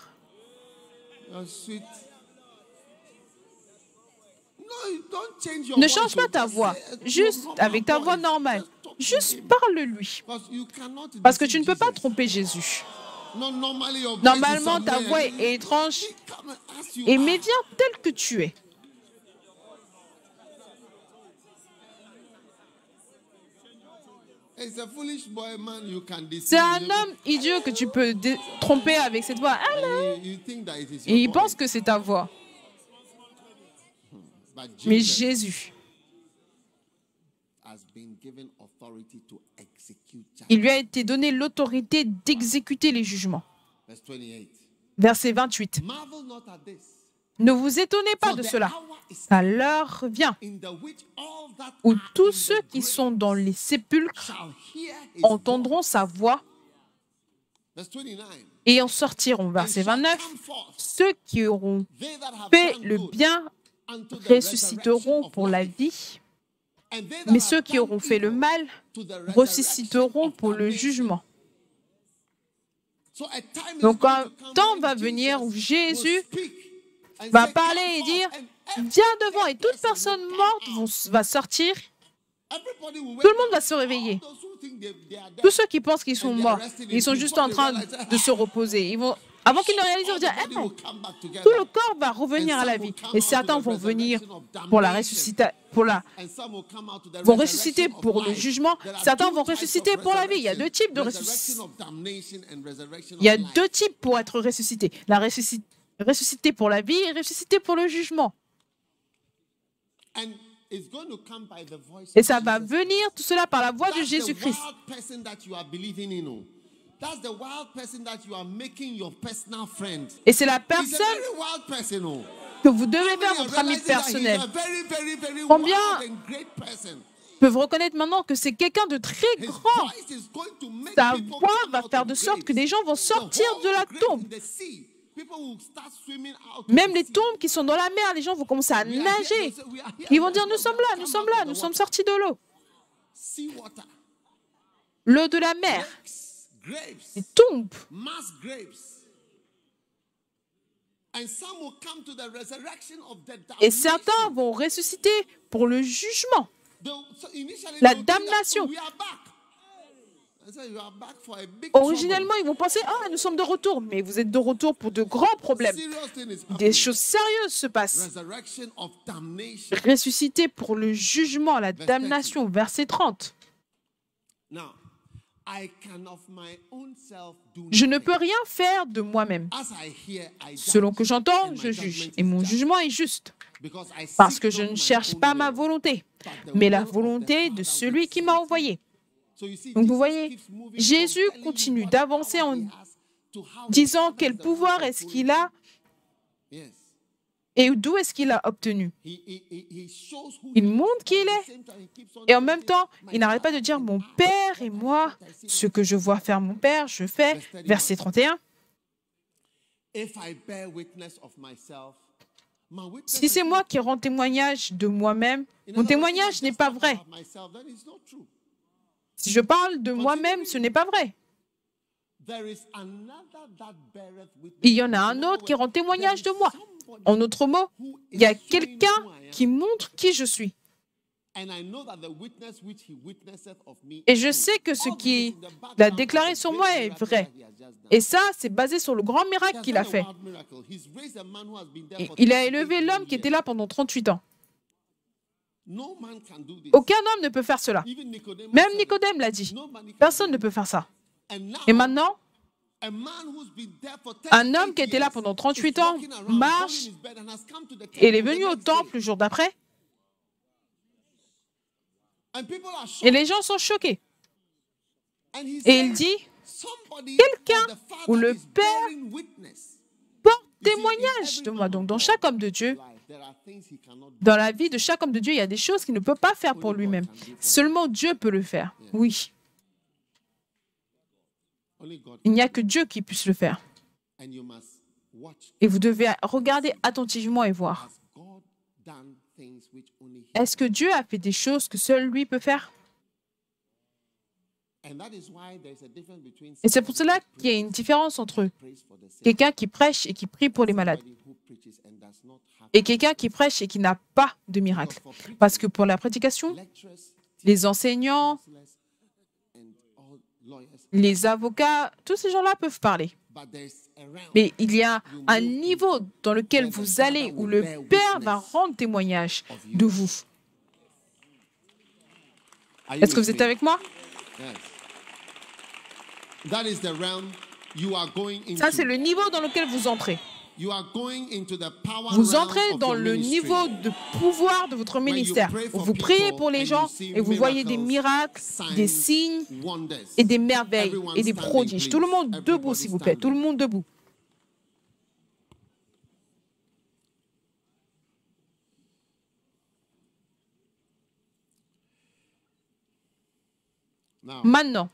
Ne change pas ta voix, juste avec ta voix normale. Juste parle-lui. Parce que tu ne peux pas tromper Jésus. Normalement, ta voix est étrange. Mais viens tel que tu es. C'est un homme idiot que tu peux tromper avec cette voix. Et il pense que c'est ta voix. Mais Jésus, il lui a été donné l'autorité d'exécuter les jugements. Verset 28. Ne vous étonnez pas de cela. À l'heure vient où tous ceux qui sont dans les sépulcres entendront sa voix et en sortiront. Verset 29. Ceux qui auront fait le bien ressusciteront pour la vie, mais ceux qui auront fait le mal ressusciteront pour le jugement. Donc un temps va venir où Jésus va parler et dire « Viens devant » et toute personne morte va sortir. Tout le monde va se réveiller. Tous ceux qui pensent qu'ils sont morts, ils sont juste en train de se reposer. Avant qu'ils ne réalisent, ils vont dire hey, tout le corps va revenir à la vie. Et certains vont venir pour la ressusciter, vont ressusciter pour le jugement. Certains vont ressusciter pour la vie. Il y a deux types de ressuscitation. Il y a deux types pour être ressuscité. La ressuscité pour la vie et ressuscité pour le jugement. Et ça va venir, tout cela, par la voix de Jésus-Christ. Et c'est la personne que vous devez faire votre ami personnel. Combien peuvent reconnaître maintenant que c'est quelqu'un de très grand. Sa voix va faire de sorte que des gens vont sortir de la tombe. Même les tombes qui sont dans la mer, les gens vont commencer à nager. Ils vont dire, nous sommes là, nous sommes là, nous sommes sortis de l'eau. L'eau de la mer, les tombes. Et certains vont ressusciter pour le jugement, la damnation. Originellement, ils vont penser, ah, nous sommes de retour. Mais vous êtes de retour pour de grands problèmes. Des choses sérieuses se passent. Ressuscité pour le jugement, la damnation. Verset 30. Je ne peux rien faire de moi-même. Selon que j'entends, je juge. Et mon jugement est juste. Parce que je ne cherche pas ma volonté, mais la volonté de celui qui m'a envoyé. Donc vous voyez, Jésus continue d'avancer en disant quel pouvoir est-ce qu'il a et d'où est-ce qu'il a obtenu. Il montre qui il est et en même temps, il n'arrête pas de dire mon Père et moi, ce que je vois faire mon Père, je fais. Verset 31. Si c'est moi qui rends témoignage de moi-même, mon témoignage n'est pas vrai. Si je parle de moi-même, ce n'est pas vrai. Il y en a un autre qui rend témoignage de moi. En d'autres mots, il y a quelqu'un qui montre qui je suis. Et je sais que ce qu'il a déclaré sur moi est vrai. Et ça, c'est basé sur le grand miracle qu'il a fait. Il a élevé l'homme qui était là pendant 38 ans. Aucun homme ne peut faire cela. Même Nicodème l'a dit. Personne ne peut faire ça. Et maintenant, un homme qui était là pendant 38 ans marche et il est venu au temple le jour d'après. Et les gens sont choqués. Et il dit, quelqu'un ou le Père porte témoignage de moi. Donc dans chaque homme de Dieu, dans la vie de chaque homme de Dieu, il y a des choses qu'il ne peut pas faire pour lui-même. Seulement Dieu peut le faire. Oui. Il n'y a que Dieu qui puisse le faire. Et vous devez regarder attentivement et voir. Est-ce que Dieu a fait des choses que seul lui peut faire? Et c'est pour cela qu'il y a une différence entre quelqu'un qui prêche et qui prie pour les malades et quelqu'un qui prêche et qui n'a pas de miracle. Parce que pour la prédication, les enseignants, les avocats, tous ces gens-là peuvent parler. Mais il y a un niveau dans lequel vous allez où le Père va rendre témoignage de vous. Est-ce que vous êtes avec moi? Ça, c'est le niveau dans lequel vous entrez. Vous entrez dans le niveau de pouvoir de votre ministère. Vous priez pour les gens et vous voyez des miracles, des signes et des merveilles et des prodiges. Tout le monde debout, s'il vous plaît. Tout le monde debout. Maintenant,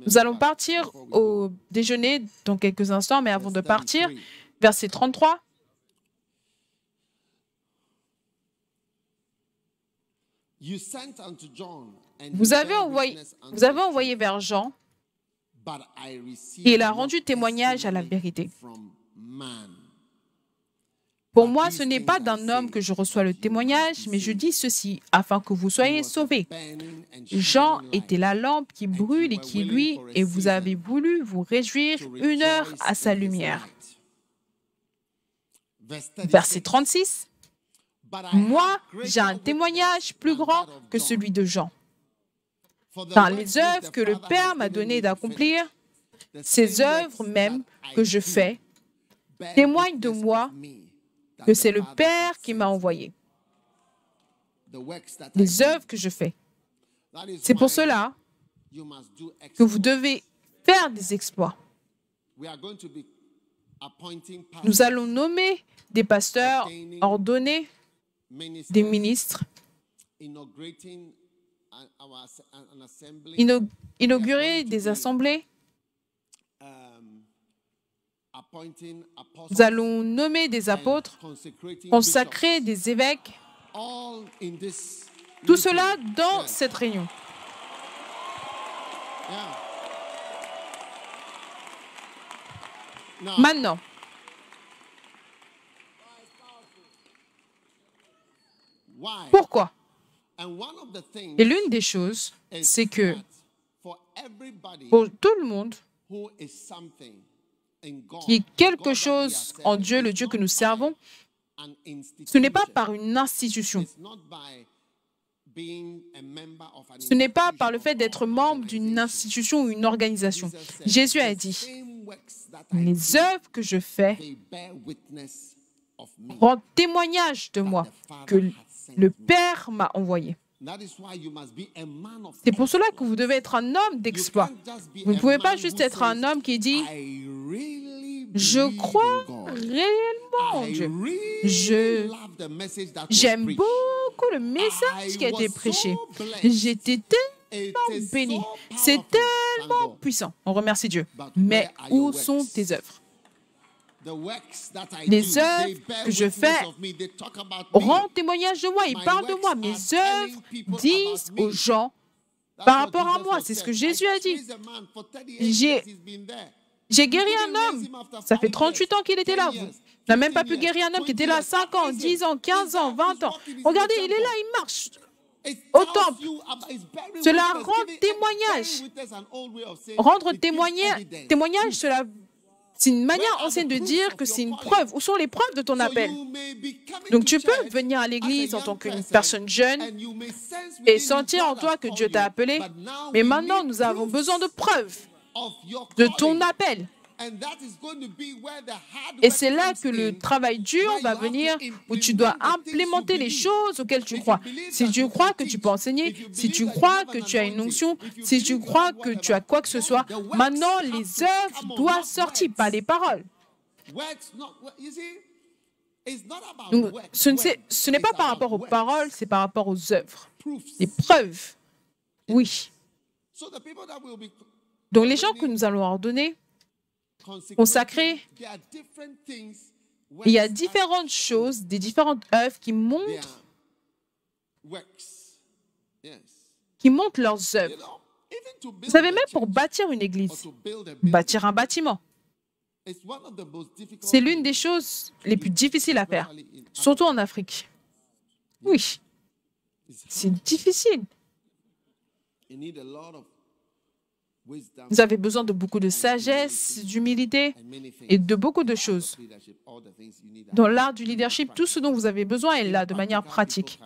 nous allons partir au déjeuner dans quelques instants, mais avant de partir, verset 33. Vous avez envoyé vers Jean, et il a rendu témoignage à la vérité. Pour moi, ce n'est pas d'un homme que je reçois le témoignage, mais je dis ceci, afin que vous soyez sauvés. Jean était la lampe qui brûle et qui luit, et vous avez voulu vous réjouir 1 heure à sa lumière. Verset 36. Moi, j'ai un témoignage plus grand que celui de Jean. Car les œuvres que le Père m'a donné d'accomplir, ces œuvres même que je fais, témoignent de moi que c'est le Père qui m'a envoyé. Les œuvres que je fais. C'est pour cela que vous devez faire des exploits. Nous allons nommer des pasteurs, ordonner des ministres, inaugurer des assemblées. Nous allons nommer des apôtres, consacrer des évêques. Tout cela dans cette réunion. Maintenant, pourquoi? Et l'une des choses, c'est que pour tout le monde qui est quelque chose en Dieu, le Dieu que nous servons, ce n'est pas par une institution. Ce n'est pas par le fait d'être membre d'une institution ou une organisation. Jésus a dit, les œuvres que je fais rendent témoignage de moi, que le Père m'a envoyé. C'est pour cela que vous devez être un homme d'exploit. Vous ne pouvez pas juste être un homme qui dit « Je crois réellement en Dieu. J'aime beaucoup le message qui a été prêché. J'étais tellement béni. C'est tellement puissant. » On remercie Dieu. Mais où sont tes œuvres? Les œuvres que je fais rendent témoignage de moi. Ils parlent de moi. Mes œuvres disent aux gens par rapport à moi. C'est ce que Jésus a dit. J'ai guéri un homme. Ça fait 38 ans qu'il était là. Vous n'avez même pas pu guérir un homme qui était là 5 ans, 10 ans, 15 ans, 20 ans. Regardez, il est là, il marche au temple. Cela rend témoignage. Rendre témoignage, cela... C'est une manière ancienne de dire que c'est une preuve. Où sont les preuves de ton appel? Donc tu peux venir à l'église en tant qu'une personne jeune et sentir en toi que Dieu t'a appelé. Mais maintenant, nous avons besoin de preuves de ton appel. Et c'est là que le travail dur va venir, où tu dois implémenter les choses auxquelles tu crois. Si tu crois que tu peux enseigner, si tu crois que tu as une onction, si tu crois que tu as quoi que ce soit, maintenant les œuvres doivent sortir, pas les paroles. Donc, ce n'est pas par rapport aux paroles, c'est par rapport aux œuvres. Les preuves, oui. Donc les gens que nous allons ordonner, consacrés, il y a différentes choses, des différentes œuvres qui montrent leurs œuvres. Vous savez, même pour bâtir une église, bâtir un bâtiment, c'est l'une des choses les plus difficiles à faire, surtout en Afrique. Oui, c'est difficile. Vous avez besoin de beaucoup de sagesse, d'humilité et de beaucoup de choses. Dans l'art du leadership, tout ce dont vous avez besoin est là de manière pratique.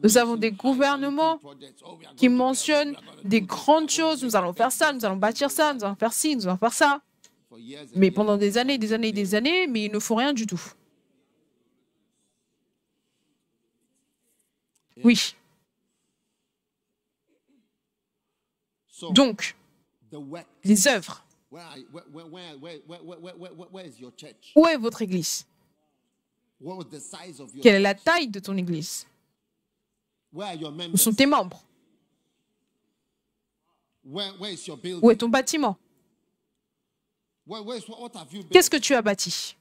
Nous avons des gouvernements qui mentionnent des grandes choses. Nous allons faire ça, nous allons bâtir ça, nous allons faire ci, nous allons faire ça. Mais pendant des années, des années, des années, mais ils ne font rien du tout. Oui. Donc, les œuvres. Où est votre église? Quelle est la taille de ton église? Où sont tes membres? Où est ton bâtiment? Qu'est-ce que tu as bâti?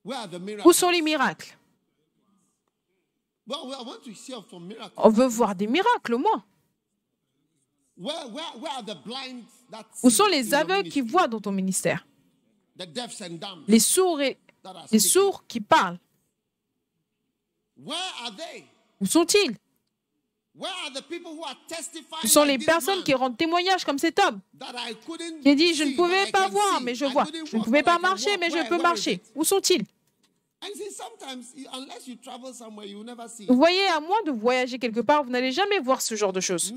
Où sont les miracles? On veut voir des miracles au moins. Où sont les aveugles qui voient dans ton ministère? Les sourds qui parlent. Où sont-ils? Où sont les personnes qui rendent témoignage comme cet homme qui dit « Je ne pouvais pas voir, mais je vois. Je ne pouvais pas marcher, mais je peux marcher. » Où sont-ils? Vous voyez, à moins de voyager quelque part, vous n'allez jamais voir ce genre de choses.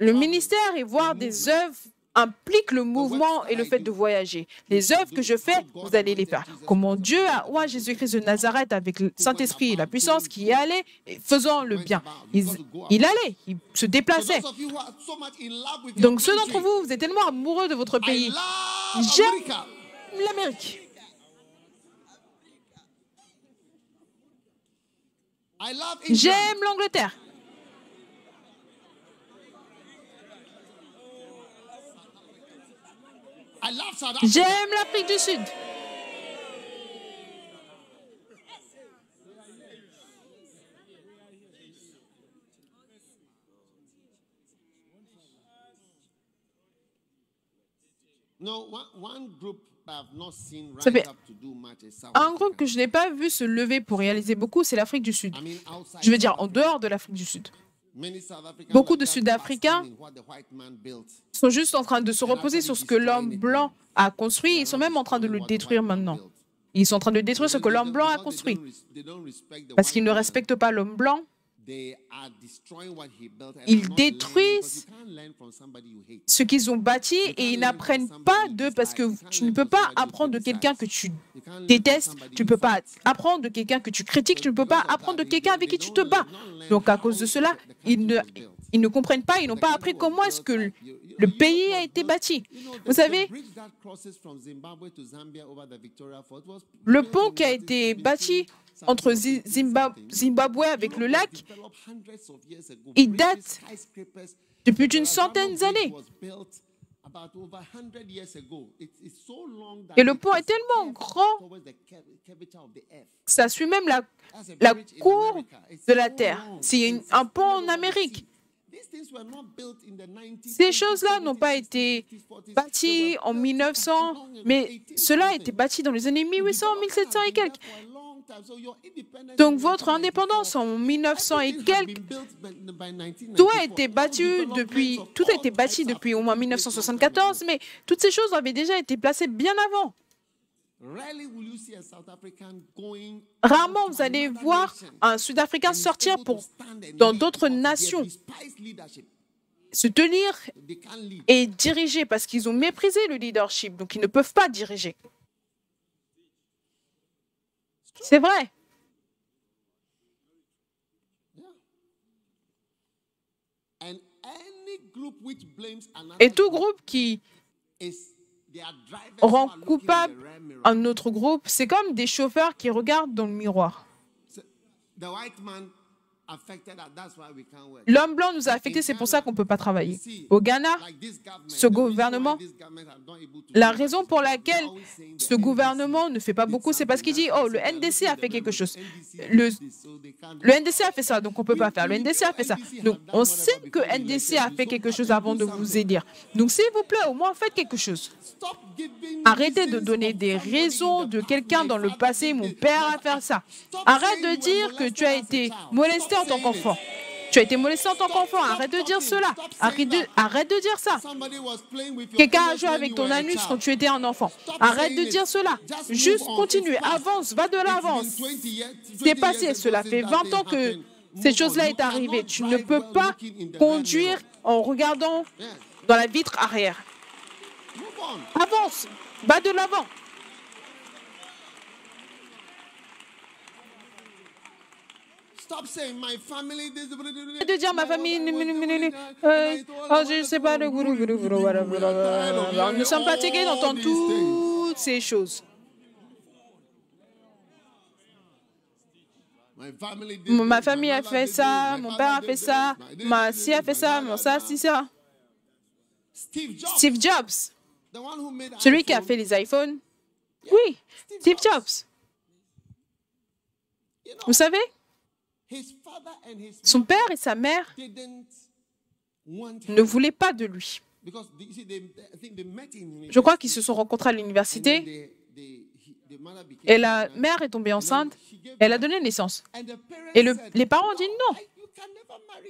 Le ministère et voir des œuvres implique le mouvement et le fait de voyager. Les œuvres que je fais, vous allez les faire. Comment Dieu a oint Jésus-Christ de Nazareth avec le Saint-Esprit et la puissance qui y allait, faisant le bien. Il allait, il se déplaçait. Donc ceux d'entre vous, vous êtes tellement amoureux de votre pays. J'aime l'Amérique. J'aime l'Angleterre. J'aime l'Afrique du Sud. Ça fait un groupe que je n'ai pas vu se lever pour réaliser beaucoup, c'est l'Afrique du Sud. Je veux dire, en dehors de l'Afrique du Sud. Beaucoup de Sud-Africains sont juste en train de se reposer sur ce que l'homme blanc a construit. Ils sont même en train de le détruire maintenant. Ils sont en train de détruire ce que l'homme blanc a construit. Parce qu'ils ne respectent pas l'homme blanc. Ils détruisent ce qu'ils ont bâti et ils n'apprennent pas d'eux parce que tu ne peux pas apprendre de quelqu'un que tu détestes, tu ne peux pas apprendre de quelqu'un que tu critiques, tu ne peux pas apprendre de quelqu'un avec qui tu te bats. Donc à cause de cela, ils ne comprennent pas, ils n'ont pas appris comment est-ce que le pays a été bâti. Vous savez, le pont qui a été bâti entre Zimbabwe avec le lac, il date depuis une centaine d'années. Et le pont est tellement grand que ça suit même la courbe de la Terre. C'est un pont en Amérique. Ces choses-là n'ont pas été bâties en 1900, mais cela a été bâti dans les années 1800, 1700 et quelques. Donc votre indépendance en 1900 et quelques, tout a été bâti depuis au moins 1974, mais toutes ces choses avaient déjà été placées bien avant. Rarement vous allez voir un Sud-Africain sortir dans d'autres nations, se tenir et diriger parce qu'ils ont méprisé le leadership, donc ils ne peuvent pas diriger. C'est vrai. Et tout groupe qui rend coupable un autre groupe, c'est comme des chauffeurs qui regardent dans le miroir. L'homme blanc nous a affectés, c'est pour ça qu'on ne peut pas travailler. Au Ghana, ce gouvernement, la raison pour laquelle ce gouvernement ne fait pas beaucoup, c'est parce qu'il dit « Oh, le NDC a fait quelque chose. Le NDC a fait ça, donc on ne peut pas faire. Le NDC a fait ça. » Donc, on sait que NDC a fait quelque chose avant de vous élire. Donc, s'il vous plaît, au moins, faites quelque chose. Arrêtez de donner des raisons de quelqu'un dans le passé. Mon père a fait ça. Arrête de dire que tu as été molesté en tant qu'enfant. Tu as été molesté en tant qu'enfant. Arrête de dire cela. Arrête de dire ça. Quelqu'un a joué avec ton anus quand tu étais un enfant. Arrête de dire cela. Juste continue. Avance. Va de l'avance. C'est passé. Cela fait 20 ans que cette chose-là est arrivée. Tu ne peux pas conduire en regardant dans la vitre arrière. Avance. Va de l'avant. De dire ma famille, je ne sais pas, nous sommes fatigués d'entendre toutes ces choses. Ma famille a fait ça, mon père a fait ça, ma scie a fait ça, mon ça, c'est ça. Steve Jobs, celui qui a fait les iPhones. Oui, Steve Jobs. Vous savez, son père et sa mère ne voulaient pas de lui. Je crois qu'ils se sont rencontrés à l'université et la mère est tombée enceinte. Elle a donné naissance. Et les parents ont dit non,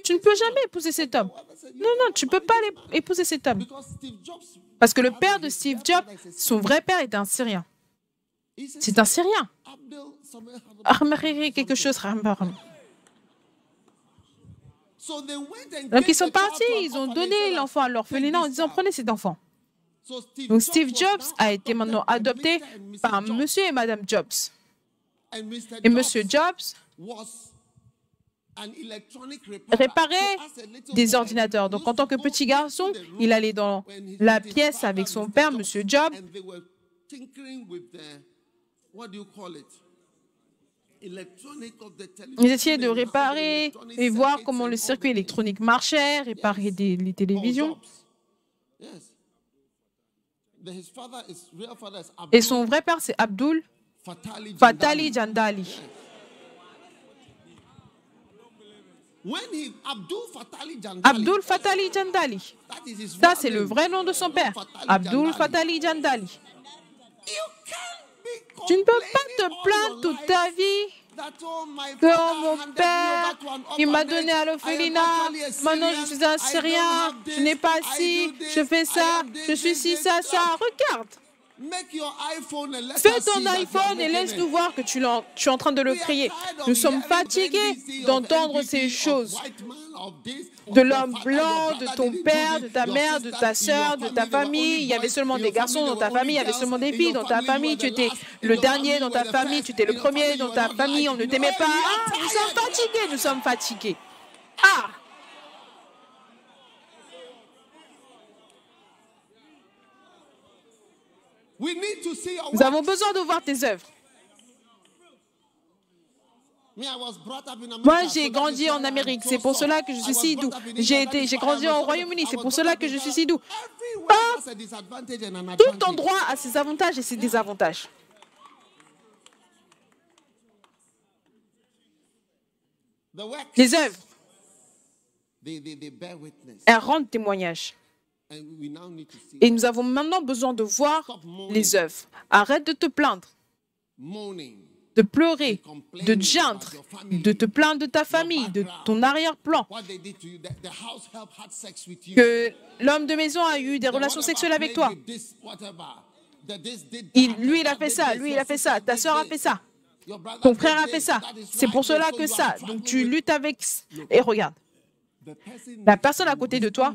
tu ne peux jamais épouser cet homme. Non, non, tu ne peux pas épouser cet homme. Parce que le père de Steve Jobs, son vrai père est un Syrien. C'est un Syrien. Quelque chose. Donc ils sont partis, ils ont donné l'enfant à l'orphelinat en disant prenez cet enfant. Donc Steve Jobs a été maintenant adopté par Monsieur et Madame Jobs. Et Monsieur Jobs réparait des ordinateurs. Donc en tant que petit garçon, il allait dans la pièce avec son père, Monsieur Jobs. Ils essayaient de réparer et voir comment le circuit électronique marchait, réparer les télévisions. Et son vrai père, c'est Abdul Fatali Jandali. Abdul Fatali Jandali. Ça, c'est le vrai nom de son père. Abdul Fatali Jandali. Tu ne peux pas te plaindre toute ta vie que mon père, il m'a donné à l'orphelinat, maintenant je suis un Syrien, je n'ai pas ci, je fais ça, je suis ci, ça. Regarde. Fais ton iPhone et laisse-nous voir que tu es en train de le créer. Nous sommes fatigués d'entendre ces choses. De l'homme blanc, de ton père, de ta mère, de ta soeur, de ta famille. Il y avait seulement des garçons dans ta famille, il y avait seulement des filles dans ta famille. Tu étais le dernier dans ta famille, tu étais le premier dans ta famille, on ne t'aimait pas. Ah, nous sommes fatigués, nous sommes fatigués. Ah! Nous avons besoin de voir tes œuvres. Moi, j'ai grandi en Amérique, c'est pour cela que je suis si doux. J'ai grandi au Royaume-Uni, c'est pour cela que je suis si doux. Tout endroit a ses avantages et ses désavantages. Les œuvres, elles rendent témoignage. Et nous avons maintenant besoin de voir les œuvres. Arrête de te plaindre, de pleurer, de te geindre, de te plaindre de ta famille, de ton arrière-plan, que l'homme de maison a eu des relations sexuelles avec toi. Lui, il a fait ça, lui, il a fait ça, ta soeur a fait ça, ton frère a fait ça. C'est pour cela que ça. Donc tu luttes avec... Et regarde, la personne à côté de toi,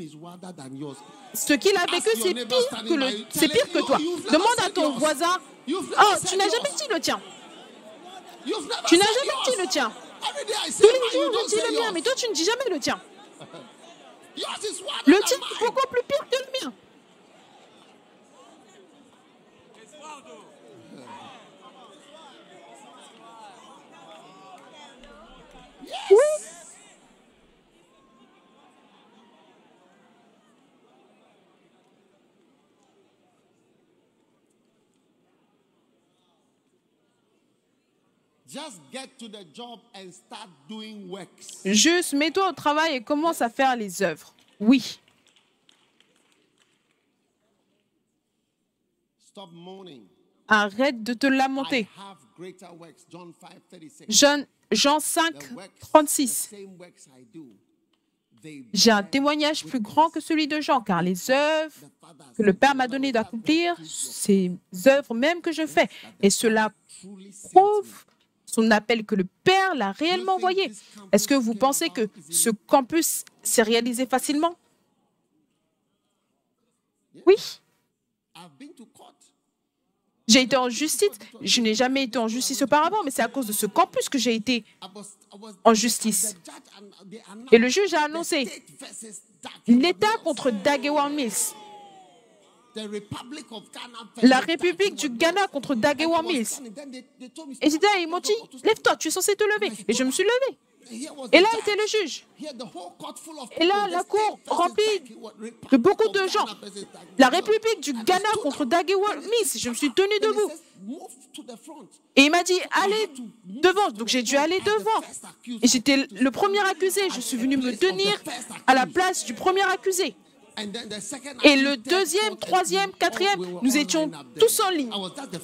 ce qu'il a vécu, c'est pire que toi. Demande à ton voisin, oh, tu n'as jamais dit le tien. Tu n'as jamais dit le tien. Tous les jours, je dis le mien, mais toi, tu ne dis jamais le tien. Le tien est beaucoup plus pire que le mien. Oui. Juste mets-toi au travail et commence à faire les œuvres. Oui. Arrête de te lamenter. Jean 5, 36. J'ai un témoignage plus grand que celui de Jean, car les œuvres que le Père m'a donné d'accomplir, ces œuvres même que je fais, et cela prouve son appel que le Père l'a réellement envoyé. Est-ce que vous pensez que ce campus s'est réalisé facilement? Oui. J'ai été en justice. Je n'ai jamais été en justice auparavant, mais c'est à cause de ce campus que j'ai été en justice. Et le juge a annoncé l'État contre Dagewan Mills. La République du Ghana contre Dagewan Mills. Et ils m'ont dit, lève-toi, tu es censé te lever. Et je me suis levé. Et là était le juge. Et là, la cour remplie de beaucoup de gens. La République du Ghana contre Dagewan Mills. Je me suis tenu debout. Et il m'a dit, allez devant. Donc j'ai dû aller devant. Et j'étais le premier accusé. Je suis venu me tenir à la place du premier accusé. Et le deuxième, troisième, quatrième, nous étions tous en ligne.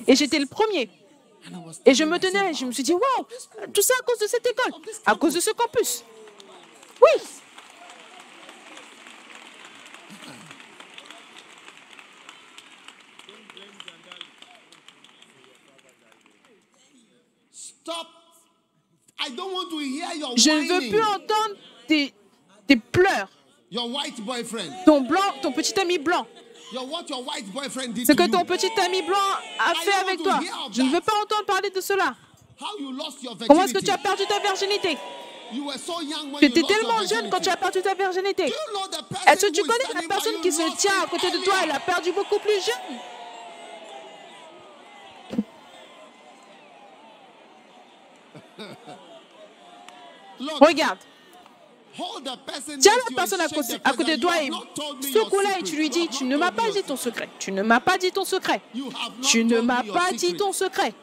Et j'étais le premier. Et je me tenais, je me suis dit, waouh, tout ça à cause de cette école, à cause de ce campus. Oui. Je ne veux plus entendre tes pleurs. Ton petit ami blanc. Ce que ton petit ami blanc a fait avec toi. Je ne veux pas entendre parler de cela. Comment est-ce que tu as perdu ta virginité? Tu étais tellement jeune quand tu as perdu ta virginité. Est-ce que tu connais la personne qui se tient à côté de toi? Elle a perdu beaucoup plus jeune. Regarde. Tiens la personne à côté de toi et secoue-la et tu lui dis, tu ne m'as pas dit ton secret. Tu ne m'as pas dit ton secret. Tu ne m'as pas dit ton secret.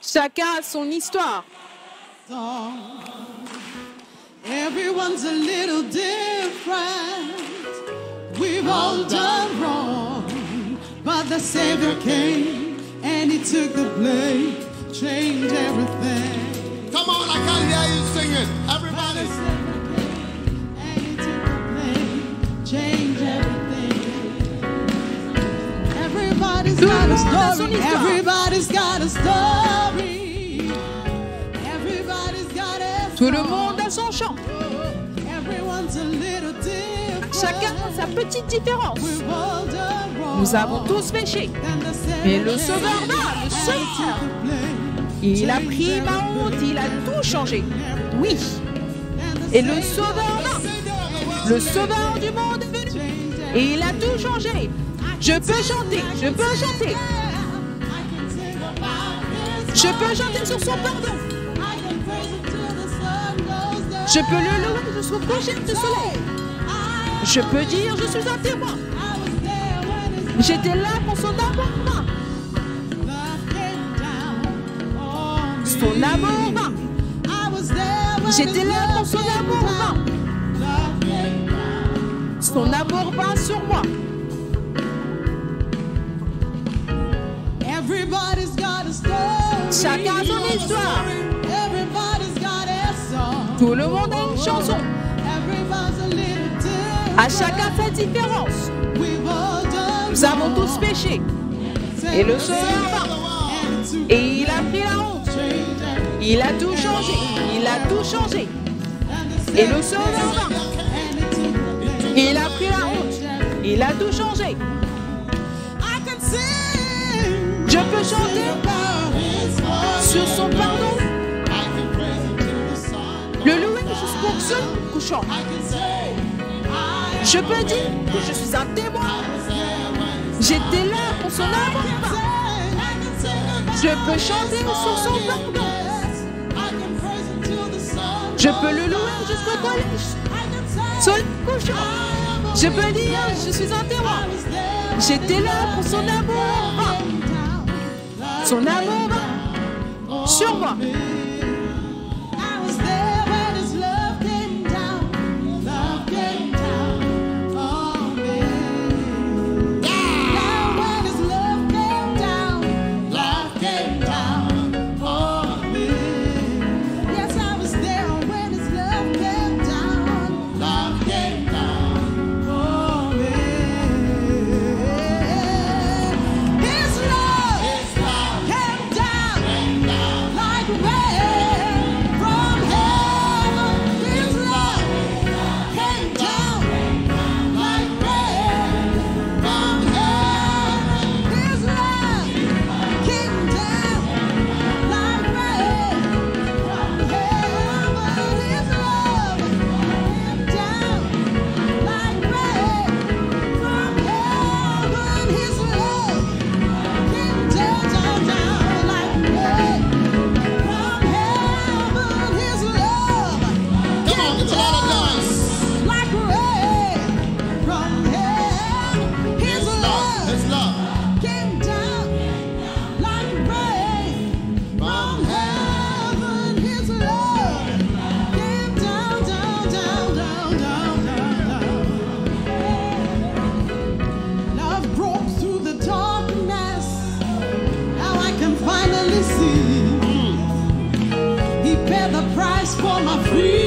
Chacun a son histoire. Everyone's a little different. We've all done wrong, but the Savior came and He took the blame, changed everything. Come on, I can't hear you singing. Everybody. And He took the blame, changed everything. Everybody's got a story. Everybody's got a story. Tout le monde a son chant. Chacun a sa petite différence. Nous avons tous péché. Mais le Sauveur va, le Sauveur. Il a pris ma honte, il a tout changé. Oui. Et le Sauveur va. Le Sauveur du monde est venu. Et il a tout changé. Je peux chanter, je peux chanter. Je peux chanter sur son pardon. Je peux le louer jusqu'au coucher du soleil. Je peux dire, je suis un témoin. J'étais là pour son amour. Son amour va. J'étais là pour son amour va. Son amour va sur moi. Chacun a son histoire. Tout le monde a une chanson. À chacun sa différence. Nous avons tous péché. Et le Sauveur va. Et il a pris la honte. Il a tout changé. Il a tout changé. Et le Sauveur va. Il a pris la honte. Il a tout changé. Je peux chanter sur son pardon. Le louer jusqu'au seul couchant. Je peux dire que je suis un témoin. J'étais là pour son amour. Je peux chanter sur son pardon. Je peux le louer jusqu'au collège. Sur le couchant. Je peux dire je suis un témoin. J'étais là pour son amour. Son amour va sur moi.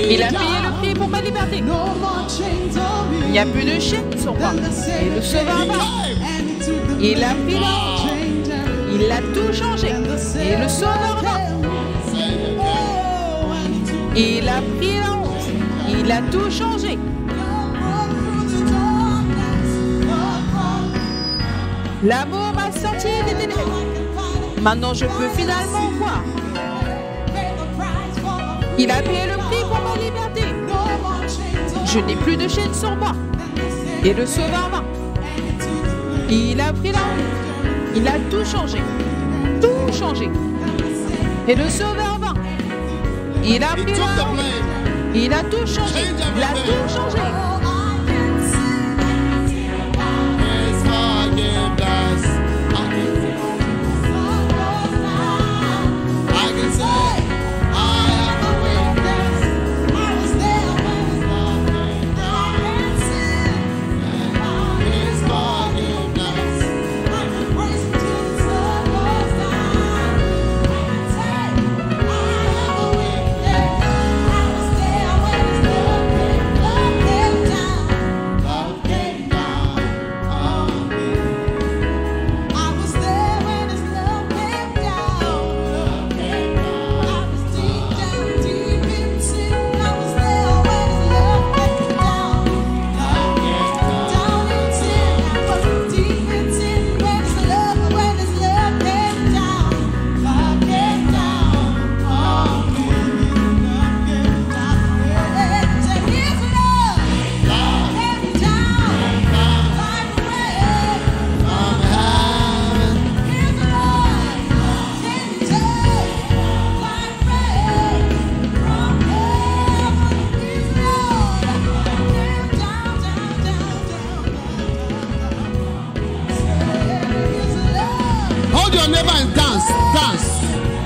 Il a payé le prix pour ma liberté. n'y a plus de chaîne sur moi. Et le sauveur va. Il a pris l'ange. Il a tout changé. Et le sauveur va. Il a pris l'ange. Il a tout changé. L'amour m'a sorti des ténèbres. Maintenant, je peux finalement voir. Il a payé le prix pour ma liberté. Je n'ai plus de chaîne sur moi. Et le sauveur va. Il a pris l'ange. Il a tout changé. Tout changé. Et le sauveur va. Il a pris l'ange. Il a tout changé. Il a tout changé.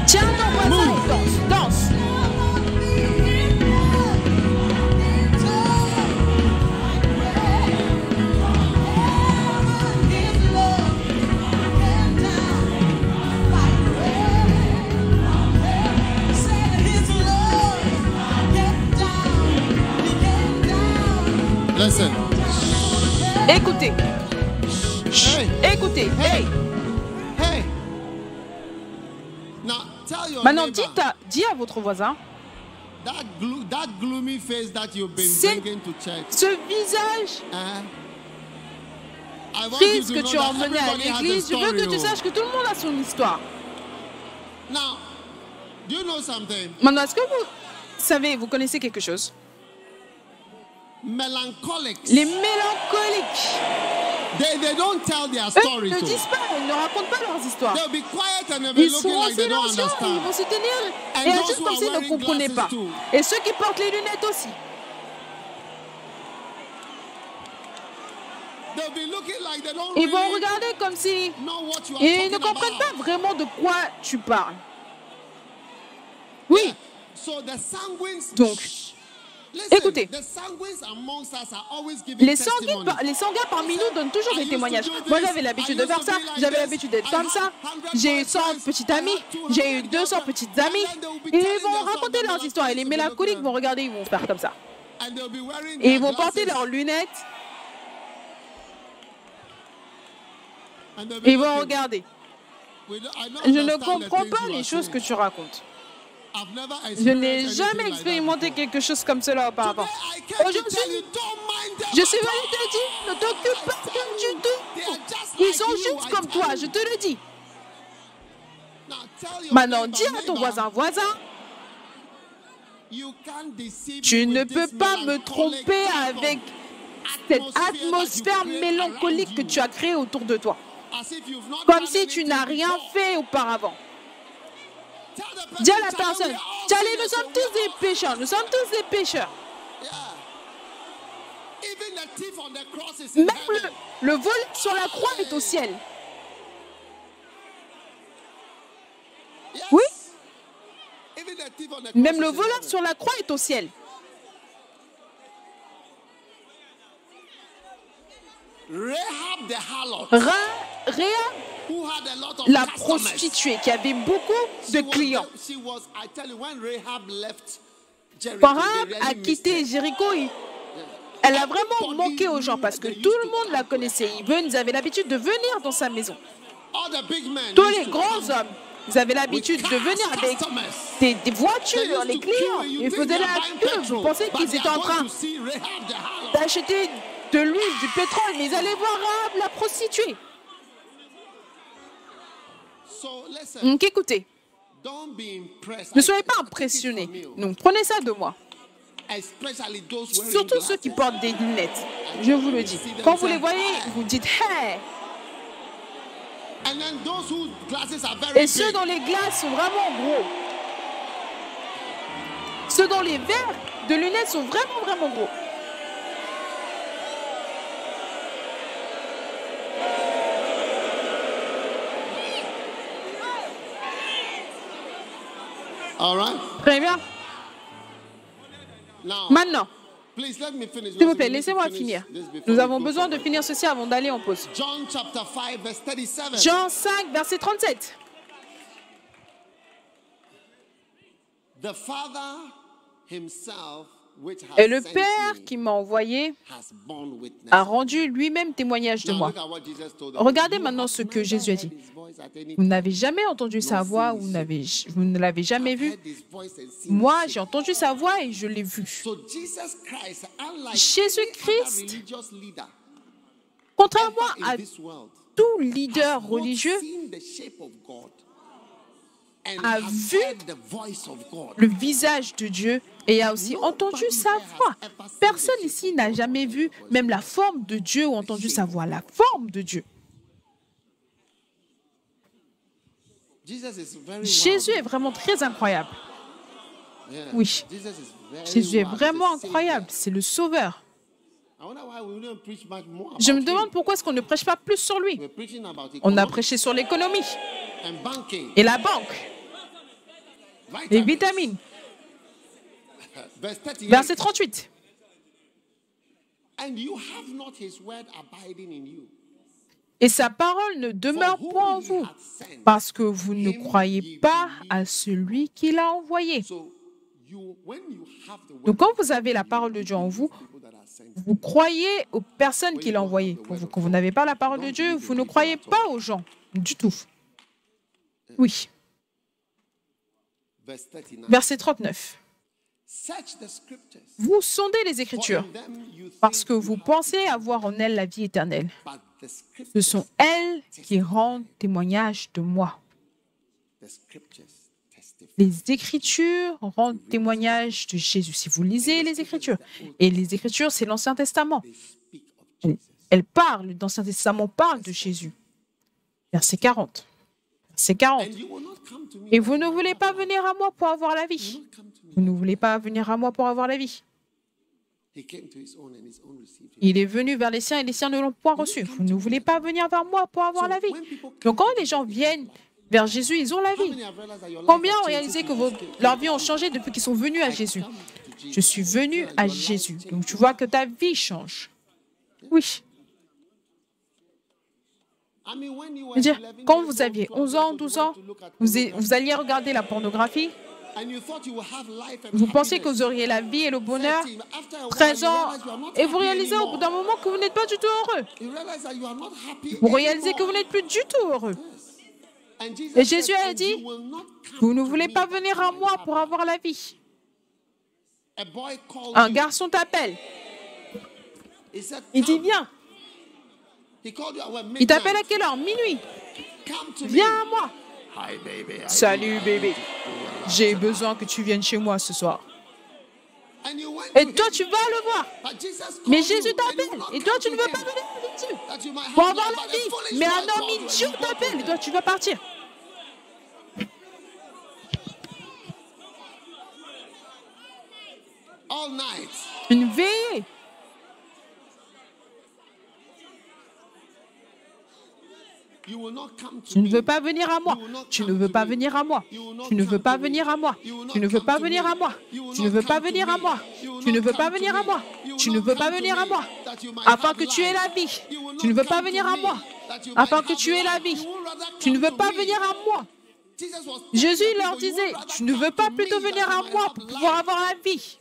Tiens ton voisin et danse. Listen. Écoutez. Hey. Écoutez. Hey. Hey. Hey. Now tell your Maintenant, neighbor, dis à votre voisin, that gloomy face that you've been c'est bringing to church. ce visage I want you triste to que know tu as that emmené à everybody has a l'église. Je veux que tu story. saches que tout le monde a son histoire. Now, do you know something? Maintenant, est-ce que vous savez, vous connaissez quelque chose? Melancholics. Les mélancoliques, They don't tell their eux story ne to. disent pas, ils ne racontent pas leurs histoires. They'll be quiet and they'll be Ils looking seront like they don't silencieux, ils understand. vont se tenir And et those agir who comme are s'ils ne wearing comprenaient glasses pas. too. Et ceux qui portent les lunettes aussi. They'll be looking like they don't Ils vont really regarder comme si know what you are ils ne talking comprennent about. pas vraiment de quoi tu parles. Oui, So the sanguines. donc, Listen, écoutez. the sanguines amongst us are always giving les testimony. sanguins parmi nous donnent toujours des témoignages. Moi, j'avais l'habitude de faire ça, j'avais l'habitude d'être comme ça. J'ai eu 100 petits amis, j'ai eu 200 petites amies. Et ils vont raconter leurs histoires. Et les mélancoliques vont regarder, ils vont faire comme ça. And they'll be wearing Et their ils vont porter glasses, leurs lunettes and they'll be et ils vont looking. regarder. I don't Je ne understand the comprends things pas you les are choses saying. que tu racontes. I've never Je n'ai experienced jamais anything like that expérimenté before. quelque chose comme cela auparavant. Today, I came to Aujourd'hui, tell you, don't mind them je suis at venu all. te dire, ne t'occupe pas d'eux du They tout. are just Ils like sont you, juste I comme tell toi, you. je te le dis. Now, tell your Maintenant, neighbor, dis à ton neighbor, voisin, you can't deceive tu me ne with peux this pas me melancholic tromper type of avec cette atmosphere that you atmosphère create mélancolique around que you. tu as créée autour de toi. As if you've not Comme done si tu anything n'as rien before. fait auparavant. Tell the person, Dis à la Charlie, personne, we are all Charlie, sinners, nous sommes so tous we des are all- pécheurs, nous sommes tous des pécheurs. Yeah. Even the thief on the cross is in Même heaven. le voleur sur la croix est au ciel. Yes. Oui. Even the thief on the cross Même le is in voleur heaven. sur la croix est au ciel. Rahab the harlot, Réa, who had a lot of la customers. prostituée qui avait beaucoup de clients. She was, I tell you, when Rahab left Jericho, Quand Rahab they a really missed quitté her. Jéricho, Elle a vraiment manqué aux gens parce que tout le monde la connaissait. Ils avaient l'habitude de venir dans sa maison. Tous les grands hommes, ils avaient l'habitude de venir avec des voitures, les clients. Ils faisaient la pub. Vous pensez qu'ils étaient en train d'acheter de l'huile, du pétrole, mais ils allaient voir Rahab, la prostituée. Donc écoutez, ne soyez pas impressionnés. Donc prenez ça de moi. Surtout ceux qui portent des lunettes. Je vous le dis. Quand vous les voyez, vous dites « Hey !» Et ceux dont les glaces sont vraiment gros. Ceux dont les verres de lunettes sont vraiment, vraiment gros. Très bien. Maintenant, s'il vous plaît, laissez-moi finir. Nous avons besoin de finir ceci avant d'aller en pause. Jean 5, verset 37. Et le Père qui m'a envoyé a rendu lui-même témoignage de moi. Regardez maintenant ce que Jésus a dit. Vous n'avez jamais entendu sa voix, vous ne l'avez jamais vu. Moi, j'ai entendu sa voix et je l'ai vu. Jésus-Christ, contrairement à tout leader religieux, a vu le visage de Dieu et a aussi entendu sa voix. Personne ici n'a jamais vu même la forme de Dieu ou entendu sa voix, la forme de Dieu. Jésus est vraiment très incroyable. Oui, Jésus est vraiment incroyable, c'est le Sauveur. Je me demande pourquoi est-ce qu'on ne prêche pas plus sur lui. On a prêché sur l'économie et la banque, les vitamines. Verset 38. Et sa parole ne demeure point en vous, parce que vous ne croyez pas à celui qui l'a envoyé. Donc quand vous avez la parole de Dieu en vous, vous croyez aux personnes qu'il a envoyées. Quand vous n'avez pas la parole de Dieu, vous ne croyez pas aux gens du tout. Oui. Verset 39. Vous sondez les Écritures parce que vous pensez avoir en elles la vie éternelle. Ce sont elles qui rendent témoignage de moi. Les Écritures rendent témoignage de Jésus. Si vous lisez les Écritures, et les Écritures, c'est l'Ancien Testament. Elles parlent, l'Ancien Testament parle de Jésus. Verset 40. Verset 40. Et vous ne voulez pas venir à moi pour avoir la vie. Vous ne voulez pas venir à moi pour avoir la vie. Il est venu vers les siens et les siens ne l'ont point reçu. Vous ne voulez pas venir vers moi pour avoir la vie. Donc quand les gens viennent vers Jésus, ils ont la vie. Combien ont réalisé que leur vie ont changé depuis qu'ils sont venus à Jésus? Je suis venu à Jésus. Donc tu vois que ta vie change. Oui. C'est-à-dire, quand vous aviez 11 ans, 12 ans, vous alliez regarder la pornographie, vous pensiez que vous auriez la vie et le bonheur, 13 ans, et vous réalisez au bout d'un moment que vous n'êtes pas du tout heureux. Vous réalisez que vous n'êtes plus du tout heureux. Et Jésus a dit, vous ne voulez pas venir à moi pour avoir la vie. Un garçon t'appelle. Il dit, viens. Il t'appelle à quelle heure? Minuit. Viens à moi. Salut bébé. J'ai besoin que tu viennes chez moi ce soir. Et toi, tu vas le voir. Mais Jésus t'appelle. Et toi, tu ne veux pas venir avec Dieu pour avoir la vie. Mais un homme idiot t'appelle. Et toi, tu vas partir. Une veillée. Tu ne veux pas venir à moi. Tu ne veux pas venir à moi. Tu ne veux pas venir à moi. Tu ne veux pas venir à moi. Tu ne veux pas venir à moi. Tu ne veux pas venir à moi. Tu ne veux pas venir à moi. Afin que tu aies la vie. Tu ne veux pas venir à moi. Afin que tu aies la vie. Tu ne veux pas venir à moi. Jésus leur disait, tu ne veux pas plutôt venir à moi pour pouvoir avoir la vie.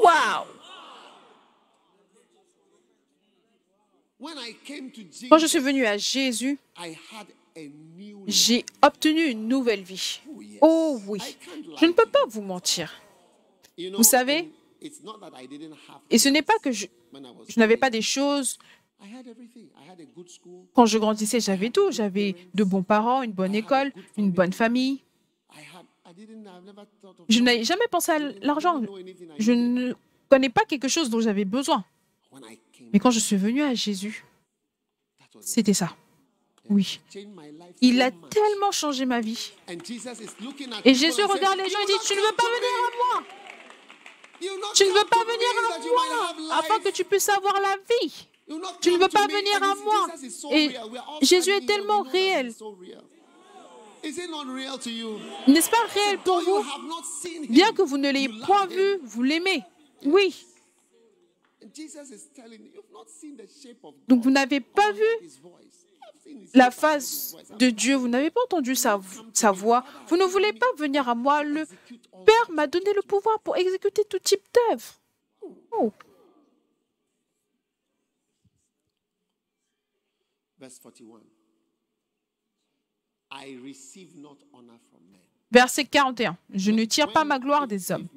Waouh! Quand je suis venu à Jésus, j'ai obtenu une nouvelle vie. Oh oui, je ne peux pas vous mentir. Vous savez, et ce n'est pas que je n'avais pas des choses. Quand je grandissais, j'avais tout. J'avais de bons parents, une bonne école, une bonne famille. Je n'avais jamais pensé à l'argent. Je ne connais pas quelque chose dont j'avais besoin. Mais quand je suis venu à Jésus, c'était ça. Oui. Il a tellement changé ma vie. Et Jésus regarde les gens et dit, tu ne veux pas venir à moi. Tu ne veux pas venir à moi afin que tu puisses avoir la vie. Tu ne veux pas venir à moi. Et Jésus est tellement réel. N'est-ce pas réel pour vous? Bien que vous ne l'ayez point vu, vous l'aimez. Oui. Donc vous n'avez pas vu la face de Dieu, vous n'avez pas entendu sa voix. Vous ne voulez pas venir à moi. Le Père m'a donné le pouvoir pour exécuter tout type d'œuvre. Oh. Verset 41. Je ne tire pas ma gloire des hommes.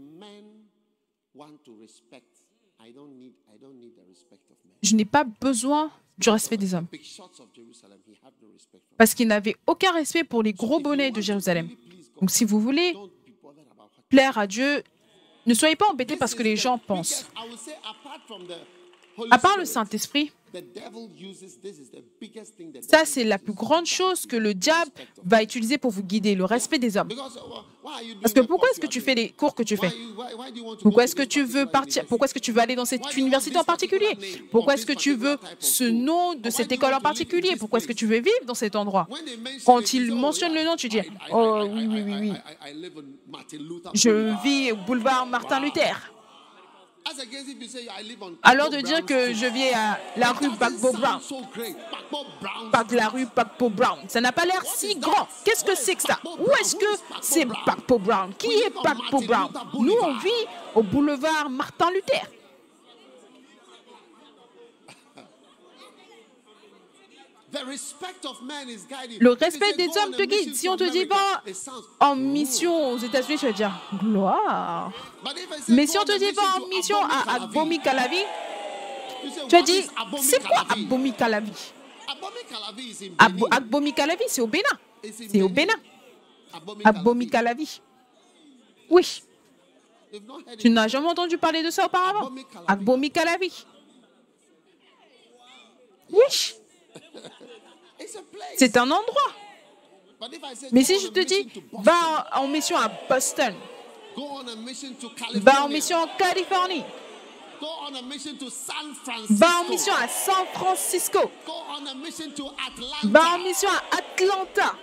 Je n'ai pas besoin du respect des hommes. Parce qu'il n'avait aucun respect pour les gros bonnets de Jérusalem. Donc si vous voulez plaire à Dieu, ne soyez pas embêtés parce que les gens pensent. À part le Saint-Esprit, ça c'est la plus grande chose que le diable va utiliser pour vous guider, le respect des hommes. Parce que pourquoi est-ce que tu fais les cours que tu fais? Pourquoi est-ce que tu veux partir? Pourquoi est-ce que tu veux aller dans cette université en particulier? Pourquoi est-ce que tu veux ce nom de cette école en particulier? Pourquoi est-ce que tu veux vivre dans cet endroit? Quand il mentionne le nom, tu dis « Oh oui, oui, oui, oui. Je vis au boulevard Martin Luther. » Alors de dire que je vis à la rue Bagbo Brown, la rue Bagbo Brown, ça n'a pas l'air si grand. Qu'est-ce que c'est que ça? Où est-ce que c'est Bagbo Brown? Qui est Bagbo Brown? Nous, on vit au boulevard Martin Luther. Le respect des hommes te guide. Si on te dit va en mission aux États-Unis, tu vas dire gloire. Mais si on te dit va en mission à Agbomi Calavi, tu vas dire c'est quoi Agbomi Calavi? Agbomi Calavi, c'est au Bénin. C'est au Bénin. Agbomi Calavi. Oui. Tu n'as jamais entendu parler de ça auparavant? Agbomi Calavi. Oui. C'est un endroit. Mais si je te dis, va en mission à Boston, va en mission en Californie, va en mission à San Francisco, va en mission à Atlanta.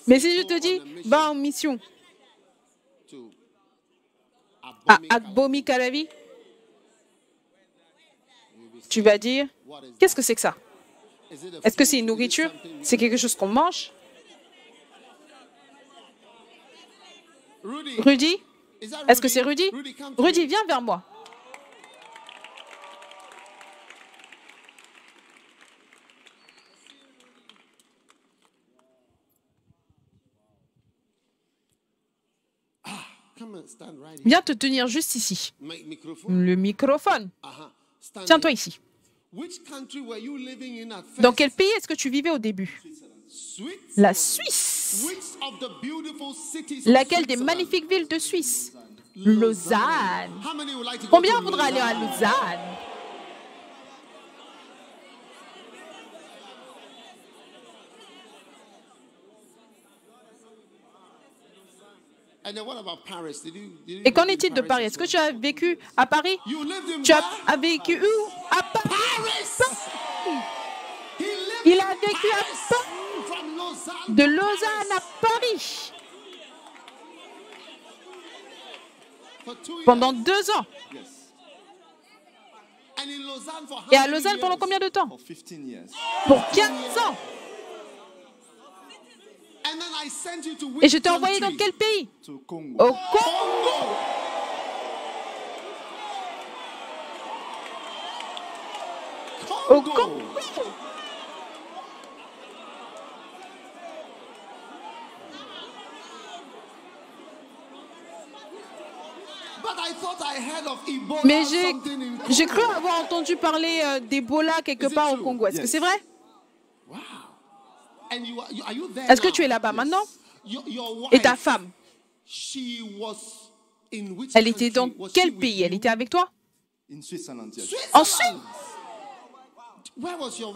Mais si je te dis, va en mission à Agbomi Calavi, tu vas dire, qu'est-ce que c'est que ça? Est-ce que c'est une nourriture? C'est quelque chose qu'on mange? Rudy? Est-ce que c'est Rudy? Rudy, viens vers moi. Viens te tenir juste ici. Le microphone. Tiens-toi ici. Dans quel pays est-ce que tu vivais au début? La Suisse. Laquelle des magnifiques villes de Suisse? Lausanne. Combien voudra aller à Lausanne? Et qu'en est-il de Paris? Est-ce que tu as vécu à Paris? Tu as vécu où? À Paris. Il a vécu à Paris. De Lausanne à Paris. Pendant 2 ans. Et à Lausanne pendant combien de temps? Pour 15 ans. Et je t'ai envoyé dans quel pays? To Congo. Au Congo. Au Congo. Mais j'ai cru avoir entendu parler d'Ebola quelque part au Congo. Est-ce que c'est vrai? Est-ce que tu es là-bas maintenant? Et ta femme, elle était dans quel pays? Elle était avec toi? In Switzerland, yes. En Suisse?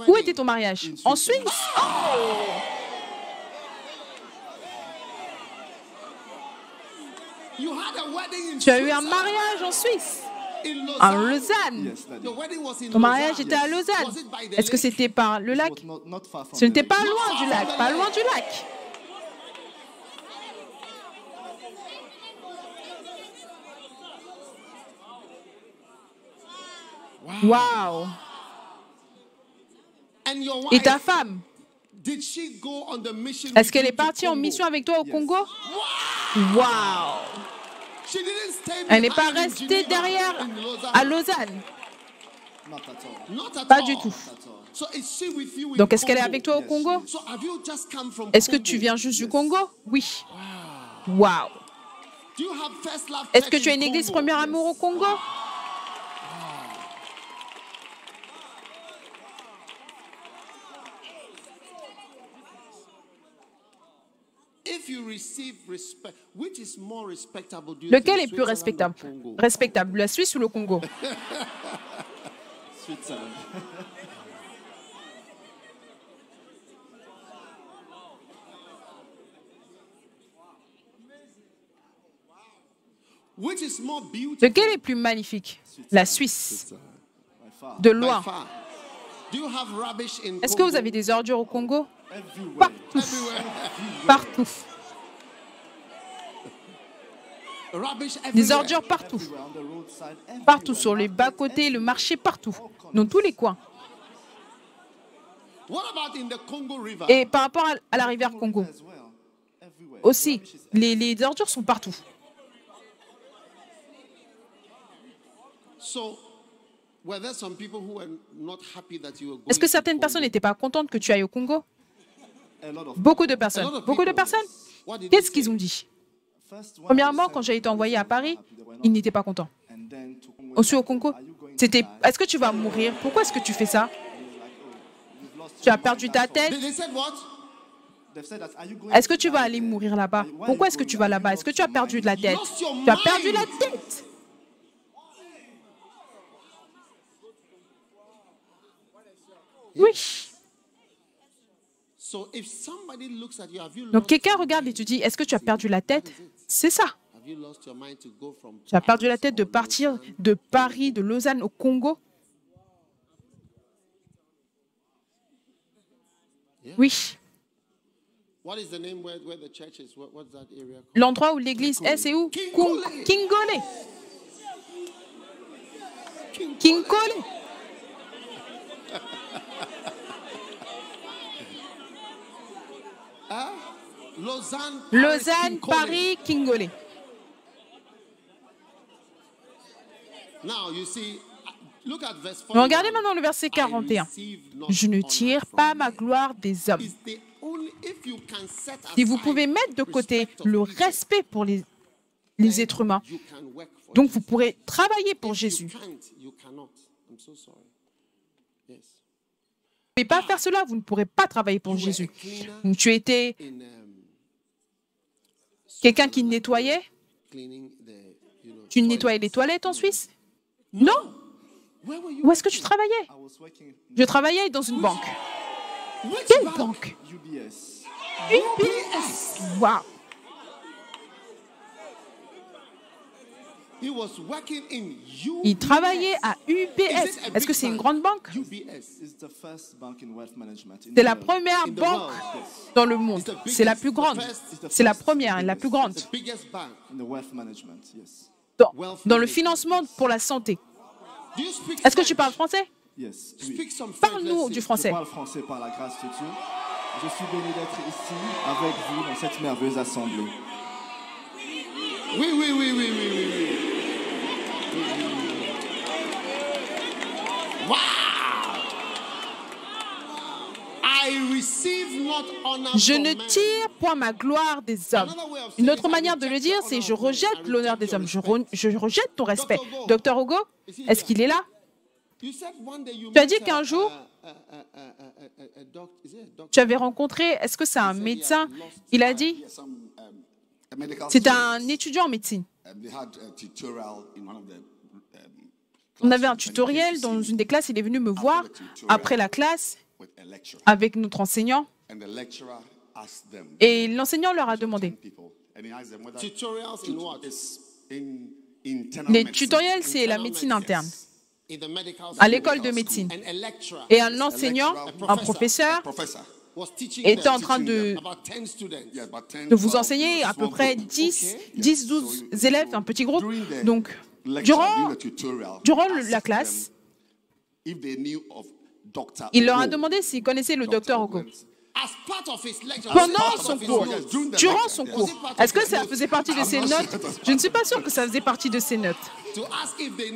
Où était ton mariage? En Suisse? Tu as eu un mariage en Suisse? En Lausanne? Yes, Daddy. Ton mariage était à Lausanne? Est-ce que c'était par le lac? Not far from Ce n'était the pas lake. loin du lac, pas loin du lac. Wow. Et ta femme, est-ce qu'elle est partie en mission avec toi au Congo? Wow. Elle n'est pas restée derrière à Lausanne? Not at all. Pas du tout. Not at all. Donc, est-ce qu'elle est avec toi au Congo? Est-ce que tu viens juste du Congo? Oui. Wow. Est-ce que tu as une église Premier Amour au Congo? Lequel est plus respectable? Respectable, la Suisse ou le Congo? Switzerland. Lequel est plus magnifique? La Suisse. By far. De loin. Est-ce que vous avez des ordures au Congo? Everywhere. Partout. Des ordures partout. Everywhere on the roadside. Partout, sur les bas-côtés, le marché, partout. Dans tous les coins. Et par rapport à la rivière Congo, As well. Everywhere. aussi, les ordures sont partout. Est-ce que certaines personnes n'étaient pas contentes que tu ailles au Congo? A lot of Beaucoup de personnes. Beaucoup de personnes? Qu'est-ce qu'ils ont dit? First one, Premièrement, quand j'ai été envoyé à Paris, ils n'étaient pas contents. and then to Congo. Ensuite au Congo, c'était « Est-ce que tu vas mourir? Pourquoi est-ce que tu fais ça? Tu as perdu ta tête? They've said that, are you going Est-ce que to tu vas die aller there? mourir là-bas? Pourquoi est-ce que tu vas là-bas? Est-ce que tu as perdu de la tête? Tu as perdu la tête! Oui. Donc quelqu'un regarde et tu dis, est-ce que tu as perdu la tête? C'est ça. Tu as perdu la tête de partir de Paris, de Lausanne au Congo? Oui. L'endroit où l'église est, c'est où? Kingole. Kingole. Lausanne, Paris, Kingole. Regardez maintenant le verset 41. Je ne tire pas ma gloire des hommes. Si vous pouvez mettre de côté le respect pour les êtres humains, donc vous pourrez travailler pour Jésus. Vous ne pouvez pas faire cela, vous ne pourrez pas travailler pour Jésus. Donc, tu étais quelqu'un qui nettoyait? Tu nettoyais les toilettes en Suisse? Non. Où est-ce que tu travaillais? I was working Je travaillais dans une banque. Quelle banque? UBS. UBS. Wow. Il travaillait à UBS. Est-ce que c'est une grande banque? UBS is the first bank in wealth management. in C'est la the world. première banque dans le monde. C'est la plus grande. C'est la première et la plus grande In the wealth management, yes. dans le financement pour la santé. Est-ce que tu parles français? Yes. Parle-nous du Je français. parle français par la grâce de Dieu. Je suis béni d'être ici avec vous dans cette merveilleuse assemblée. Oui. Wow! Je ne tire point ma gloire des hommes. Une autre manière de le dire, c'est je rejette l'honneur des hommes. Je rejette ton respect. Docteur Hugo, est-ce qu'il est là? Tu as dit qu'un jour, tu avais rencontré, est-ce que c'est un médecin? Il a dit, c'est un étudiant en médecine. On avait un tutoriel dans une des classes, il est venu me voir après la classe avec notre enseignant et l'enseignant leur a demandé. Les tutoriels, c'est la médecine interne à l'école de médecine. Et un enseignant, un professeur, était en train de vous enseigner à peu près 10-12 élèves, un petit groupe. Donc, durant la classe, il leur a demandé s'ils connaissaient le docteur Hugo. Pendant son cours, durant son cours, est-ce que ça faisait partie de ses notes? Je ne suis pas sûre que ça faisait partie de ses notes.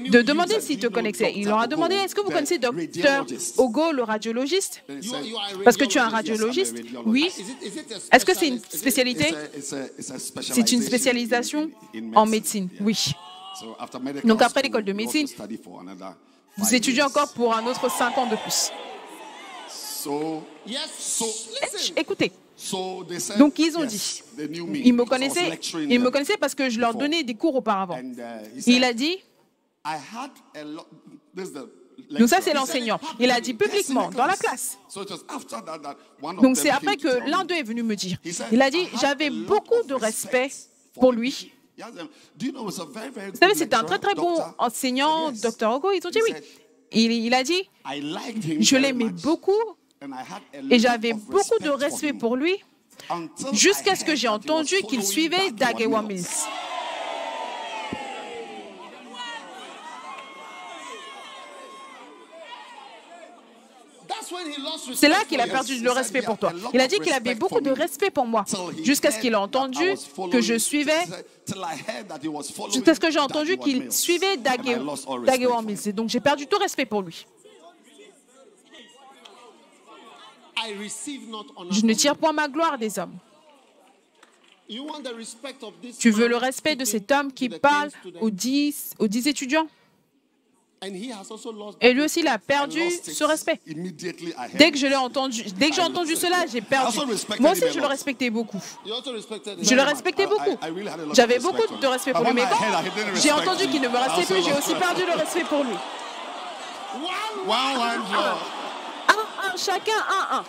De demander s'ils te connaissaient. Il leur a demandé, est-ce que vous connaissez docteur Hugo, le radiologiste? Parce que tu es un radiologiste? Oui. Est-ce que c'est une spécialité? C'est une spécialisation en médecine? Oui. Donc après l'école de médecine, vous étudiez encore pour un autre 5 ans de plus. Écoutez, donc ils ont dit, ils me connaissaient parce que je leur donnais des cours auparavant. Il a dit, donc ça c'est l'enseignant, il a dit publiquement dans la classe. Donc c'est après que l'un d'eux est venu me dire, il a dit, j'avais beaucoup de respect pour lui. Vous savez, c'était un très très bon enseignant, Dr. Hugo. Ils ont dit oui. Il a dit, je l'aimais beaucoup et j'avais beaucoup de respect pour lui jusqu'à ce que j'ai entendu qu'il suivait Dag Heward-Mills. C'est là qu'il a perdu le respect pour toi. Il a dit qu'il avait beaucoup de respect pour moi jusqu'à ce qu'il a entendu que je suivais, jusqu'à ce que j'ai entendu qu'il suivait Dag Heward-Mills. Et donc j'ai perdu tout respect pour lui. Je ne tire point ma gloire des hommes. Tu veux le respect de cet homme qui parle aux 10 étudiants? Et lui aussi, il a perdu ce respect. Dès que j'ai entendu cela, j'ai perdu. Moi aussi, je le respectais beaucoup. Je le respectais beaucoup. J'avais beaucoup de respect pour lui, mais quand j'ai entendu qu'il ne me restait plus, j'ai aussi perdu le respect pour lui. Chacun, un.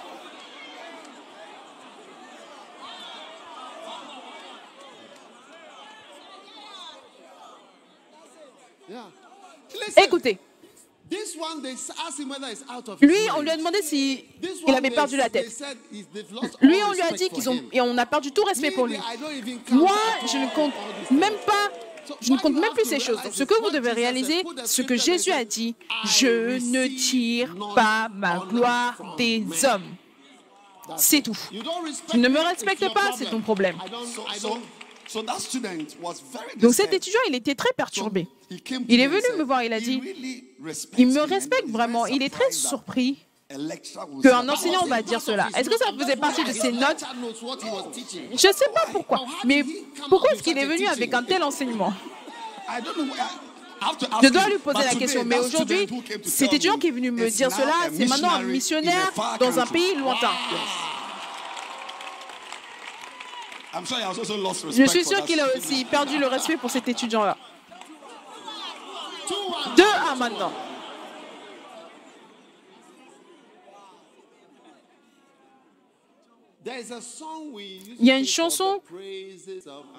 Écoutez, lui, on lui a demandé s'il avait perdu la tête. Lui, on lui a dit on a perdu tout respect pour lui. Moi, je ne compte même plus ces choses. Donc, ce que vous devez réaliser, ce que Jésus a dit, je ne tire pas ma gloire des hommes. C'est tout. Tu ne me respectes pas, c'est ton problème. Donc cet étudiant, il était très perturbé. Il est venu me voir, il a dit, il me respecte vraiment, il est très surpris qu'un enseignant va dire cela. Est-ce que ça faisait partie de ses notes? Je ne sais pas pourquoi, mais pourquoi est-ce qu'il est venu avec un tel enseignement? Je dois lui poser la question, mais aujourd'hui, cet étudiant qui est venu me dire cela, c'est maintenant un missionnaire dans un pays lointain. Je suis sûr qu'il a aussi perdu le respect pour cet étudiant-là. 2-1 maintenant. Il y a une chanson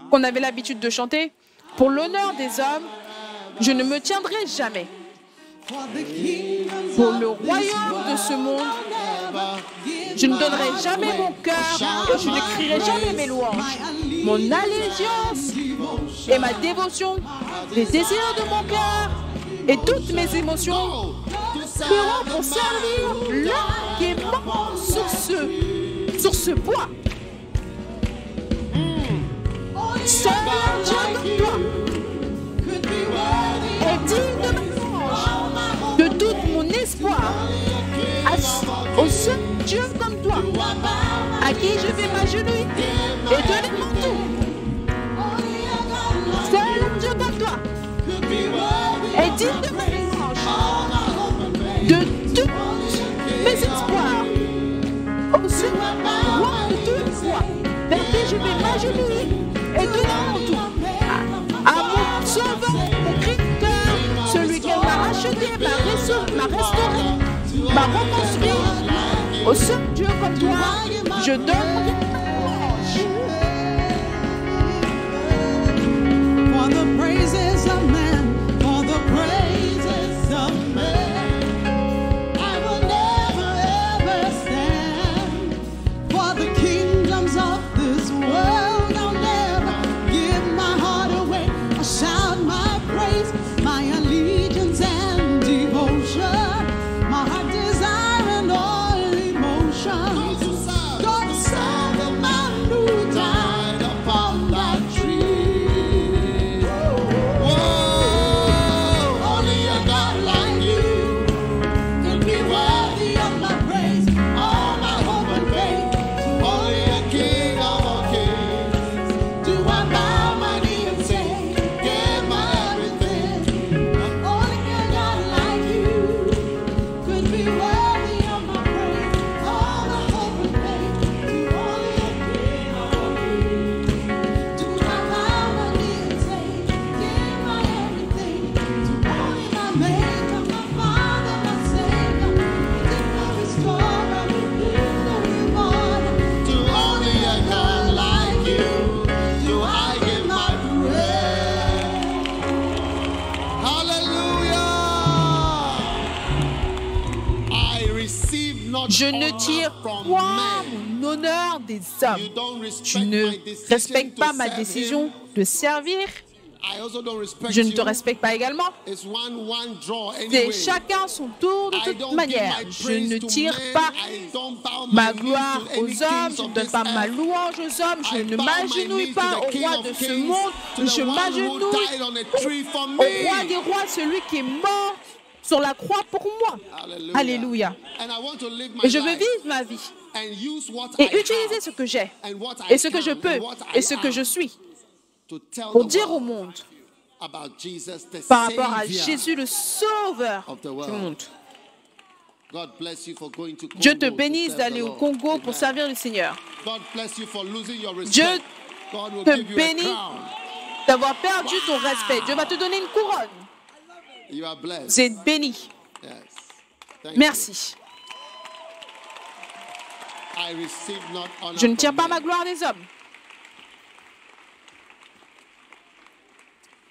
qu'on avait l'habitude de chanter. Pour l'honneur des hommes, je ne me tiendrai jamais. Pour le royaume de ce monde, je ne donnerai jamais mon cœur et je ne crierai jamais mes louanges. Mon allégeance et ma dévotion, les désirs de mon cœur et toutes mes émotions seront pour servir l'un qui est mort sur ceux sur ce bois. Seul un Dieu comme toi est digne de ma louange, de tout mon espoir. Au seul Dieu comme toi, à qui je vais m'agenouiller et donner mon tout. Seul un Dieu comme toi est digne de ma louange, de tous mes espoirs. Au seul roi de tous rois, vers qui je vais m'agenouiller et donner mon tout. À mon sauveur, mon Créateur, celui qui m'a racheté, m'a restauré, m'a reconstruit. Au seul Dieu comme toi, je donne mon louange. For the praises of man, for the praises of man, I will never ever stand. For the kingdoms of this world, I'll never give my heart away. I'll shout my praise, my allegiance and devotion, my heart desire and all emotions. God saw the man who died upon that tree. Whoa, only a God like you could be worthy of my praise, all my hope and faith. Only a King of all kings. Do I bow my knee and say, give my everything? Only a God like you could be worthy of my praise, all my hope and faith. To only a King of all kings. Do I bow my knee and say, give my everything? To only my Maker, my Father, my Savior, the restorer, redeemer, rewarder. To only a God like you do I give my praise. Hallelujah. I receive not Je ne honor tire from point men. mon honneur des hommes. You don't Tu respect ne my decision respectes to pas ma serve décision him. de servir. I also don't respect Je ne te you. respecte pas également. It's one draw C'est anyway. chacun son tour de I toute don't give manière. my Je praise ne to tire men. pas I don't bow ma my knee gloire to any aux hommes, kings je ne of donne this pas ma earth. louange aux hommes, je I ne bow my m'agenouille knee pas to the au King roi of de ce Kings, monde, to the je one who m'agenouille died on a tree for au me. roi des rois, celui qui est mort sur la croix pour moi. Hallelujah. Alléluia. And I want to live my Et je veux life vivre ma vie and use what et I utiliser have ce que j'ai and what I et ce que je can peux and what I et ce que je am suis to tell pour the dire au world monde about Jesus, the par rapport à Savior. Jésus le Sauveur of the du world. monde. God bless you for going to Congo Dieu te to bénisse serve d'aller the au Lord. Congo pour Amen. servir le Seigneur. God bless you for losing your Dieu respect. God will te give you a bénit crown. d'avoir perdu ton respect. Dieu va te donner une couronne. You are blessed. Vous êtes bénis. Yes. Thank Merci. you. I receive not honor Je ne tire from pas men. ma gloire des hommes.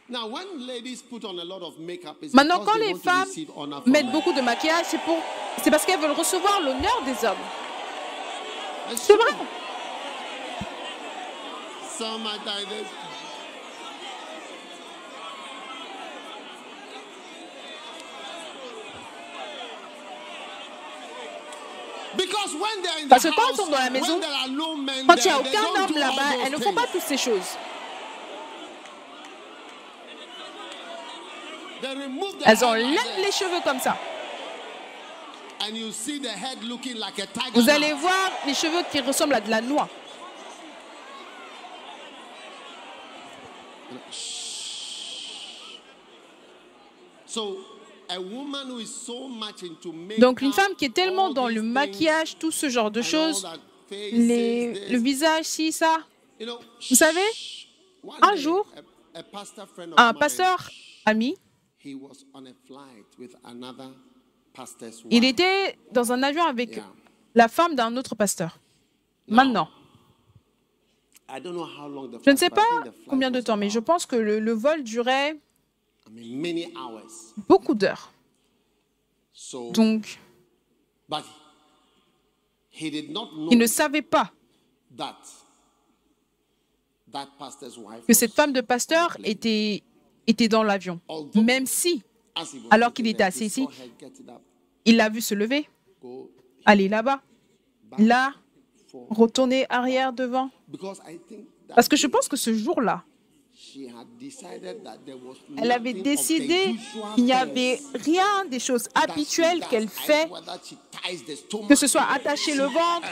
Now, when ladies put on a lot of makeup, it's Maintenant, because quand they les want to femmes receive honor from mettent men. beaucoup de maquillage, c'est parce qu'elles veulent recevoir l'honneur des hommes. It's C'est true. vrai. Some are like this. Because when they're in the Parce que quand elles house, sont dans la maison, when there are no men quand il n'y a there, they aucun don't homme do all là-bas, those elles ne font pas things. toutes ces choses. They remove the Elles hair like enlèvent this, les cheveux comme ça. and you see the head looking like a tiger. Vous allez mouth. voir les cheveux qui ressemblent à de la noix. So, a woman who is so much into makeup, Donc une femme qui est tellement all dans these le things, maquillage, tout ce genre de and choses, all that faces, le this, visage, ci, ça. you know, Vous savez, one un day, jour, a pastor friend of un mine, pasteur ami, he was on a flight with another pastor's wife. il était dans un avion avec Yeah. la femme d'un autre pasteur. Maintenant, I don't know how long the je ne flight, sais but I pas think the flight combien de was temps, mais je pense que le vol durait many hours. beaucoup d'heures. So, Donc, but he did not know il ne savait pas that pastor's wife que cette was femme de pasteur était dans l'avion. Même si, as he was alors qu'il sitting était there, assis he ici, saw her get it up, il l'a vu se lever, go aller là-bas, là, retourner arrière, devant. Parce que je pense que ce jour-là, elle avait décidé qu'il n'y avait rien des choses habituelles qu'elle fait, que ce soit attacher le ventre,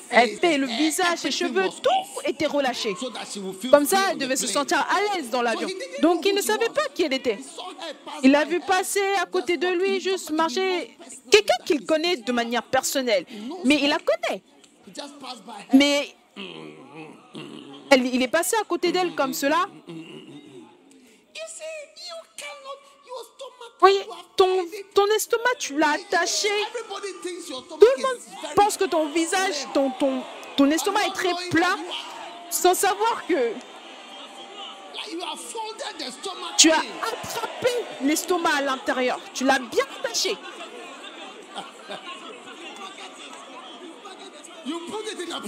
elle fait le visage, ses cheveux, tout était relâché. Comme ça, elle devait se sentir à l'aise dans l'avion. Donc, il ne savait pas qui elle était. Il l'a vu passer à côté de lui, juste marcher. Quelqu'un qu'il connaît de manière personnelle, mais il la connaît. Mais il est passé à côté d'elle comme cela. Voyez, ton estomac, tu l'as attaché. Tout le monde pense que ton visage, ton estomac est très plat, sans savoir que tu as attrapé l'estomac à l'intérieur. Tu l'as bien attaché.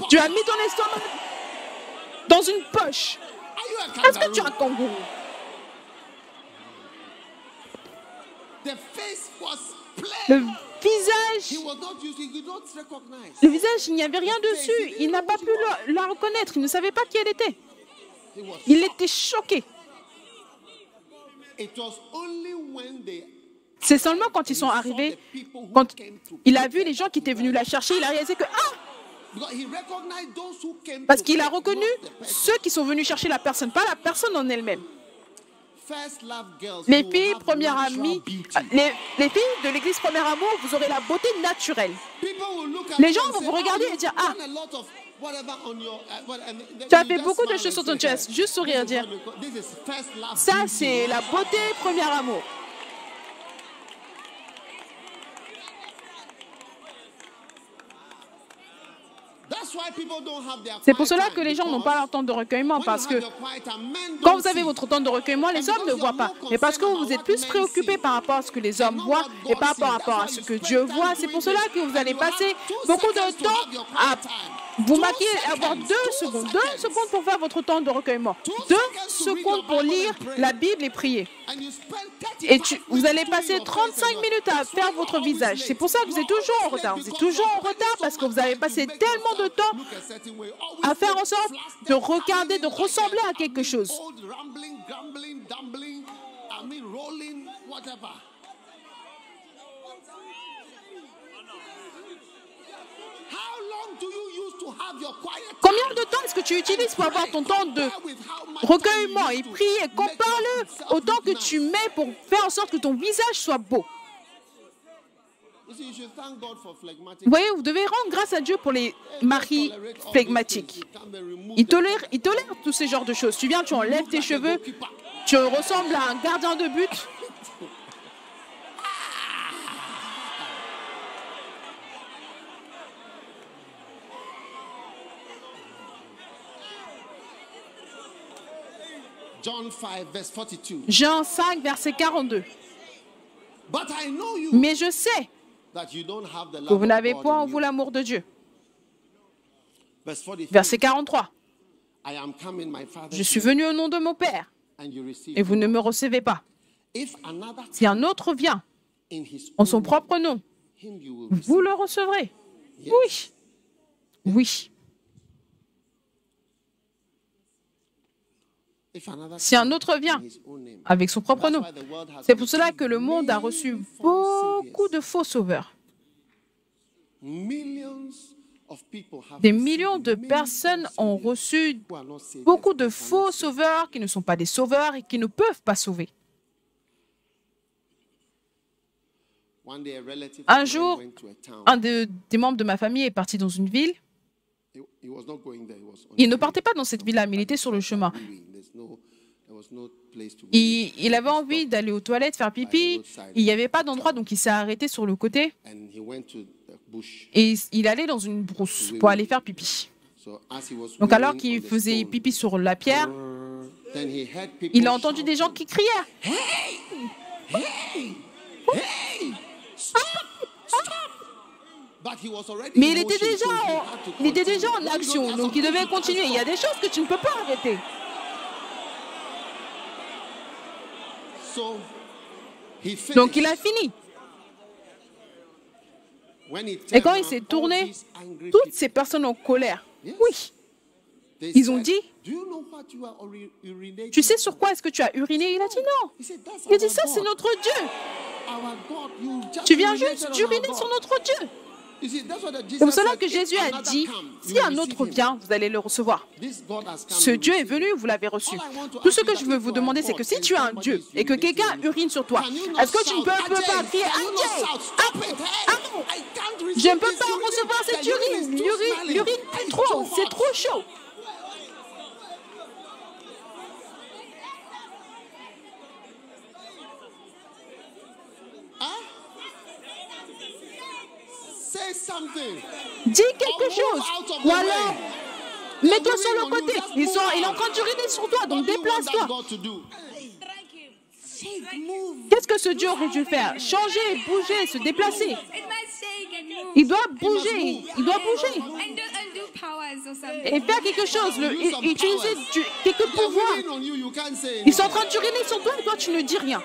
Tu as mis ton estomac dans une poche. Est-ce que tu es un kangourou? Le visage, il n'y avait rien dessus. Il n'a pas pu la reconnaître. Il ne savait pas qui elle était. Il était choqué. C'est seulement quand ils sont arrivés, quand il a vu les gens qui étaient venus la chercher, il a réalisé que parce qu'il a reconnu ceux qui sont venus chercher la personne, pas la personne en elle-même. Les filles première amie, les filles de l'église Premier Amour, vous aurez la beauté naturelle. Les gens vont vous regarder et dire tu as fait beaucoup de choses sur ton chest. Juste sourire et dire ça, c'est la beauté Premier Amour. C'est pour cela que les gens n'ont pas leur temps de recueillement, parce que quand vous avez votre temps de recueillement, les hommes ne voient pas. Mais parce que vous êtes plus préoccupés par rapport à ce que les hommes voient et pas par rapport à ce que Dieu voit. C'est pour cela que vous allez passer beaucoup de temps à vous maquiller, avoir 2 secondes pour faire votre temps de recueillement, 2 secondes pour lire la Bible et prier. Et vous allez passer 35 minutes à faire votre visage. C'est pour ça que vous êtes toujours en retard. Vous êtes toujours en retard parce que vous avez passé tellement de temps à faire en sorte de regarder, de ressembler à quelque chose. Combien de temps est-ce que tu utilises pour avoir ton temps de recueillement et prier? Compare-le au temps que tu mets pour faire en sorte que ton visage soit beau. Vous voyez, vous devez rendre grâce à Dieu pour les maris flegmatiques. Il tolère tous ces genres de choses. Tu viens, tu enlèves tes cheveux, tu ressembles à un gardien de but. Jean 5, verset 42. Mais je sais que vous n'avez point en vous l'amour de Dieu. Verset 43. Je suis venu au nom de mon Père et vous ne me recevez pas. Si un autre vient en son propre nom, vous le recevrez. Oui. Oui. Si un autre vient avec son propre nom. C'est pour cela que le monde a reçu beaucoup de faux sauveurs. Des millions de personnes ont reçu beaucoup de faux sauveurs qui ne sont pas des sauveurs et qui ne peuvent pas sauver. Un jour, un des membres de ma famille est parti dans une ville. Il ne partait pas dans cette ville-là, mais il était sur le chemin. Il avait envie d'aller aux toilettes, faire pipi. Il n'y avait pas d'endroit, donc il s'est arrêté sur le côté. Et il allait dans une brousse pour aller faire pipi. Donc alors qu'il faisait pipi sur la pierre, il a entendu des gens qui criaient. Mais il était déjà en action, donc il devait continuer. Il y a des choses que tu ne peux pas arrêter. Donc il a fini. Et quand il s'est tourné, toutes ces personnes en colère, oui, ils ont dit, tu sais sur quoi est-ce que tu as uriné? Il a dit non. Il a dit, ça c'est notre Dieu. Tu viens juste d'uriner sur notre Dieu. C'est pour cela que Jésus a dit, si un autre vient, vous allez le recevoir. Ce Dieu est venu, vous l'avez reçu. Tout ce que je veux vous demander, c'est que si tu as un Dieu et que quelqu'un urine sur toi, est-ce que tu ne peux pas crier je ne peux pas recevoir cette urine. L'urine est trop, c'est trop chaud. Dis quelque chose. Ou alors, mets-toi sur le côté. Il est en train d'uriner sur toi, donc déplace-toi. Qu'est-ce que ce Dieu aurait dû faire? Changer, bouger, se déplacer. Il doit bouger. Il doit bouger. Et faire quelque chose. Utiliser quelques pouvoirs. Ils sont en train d'uriner sur toi et toi, tu ne dis rien.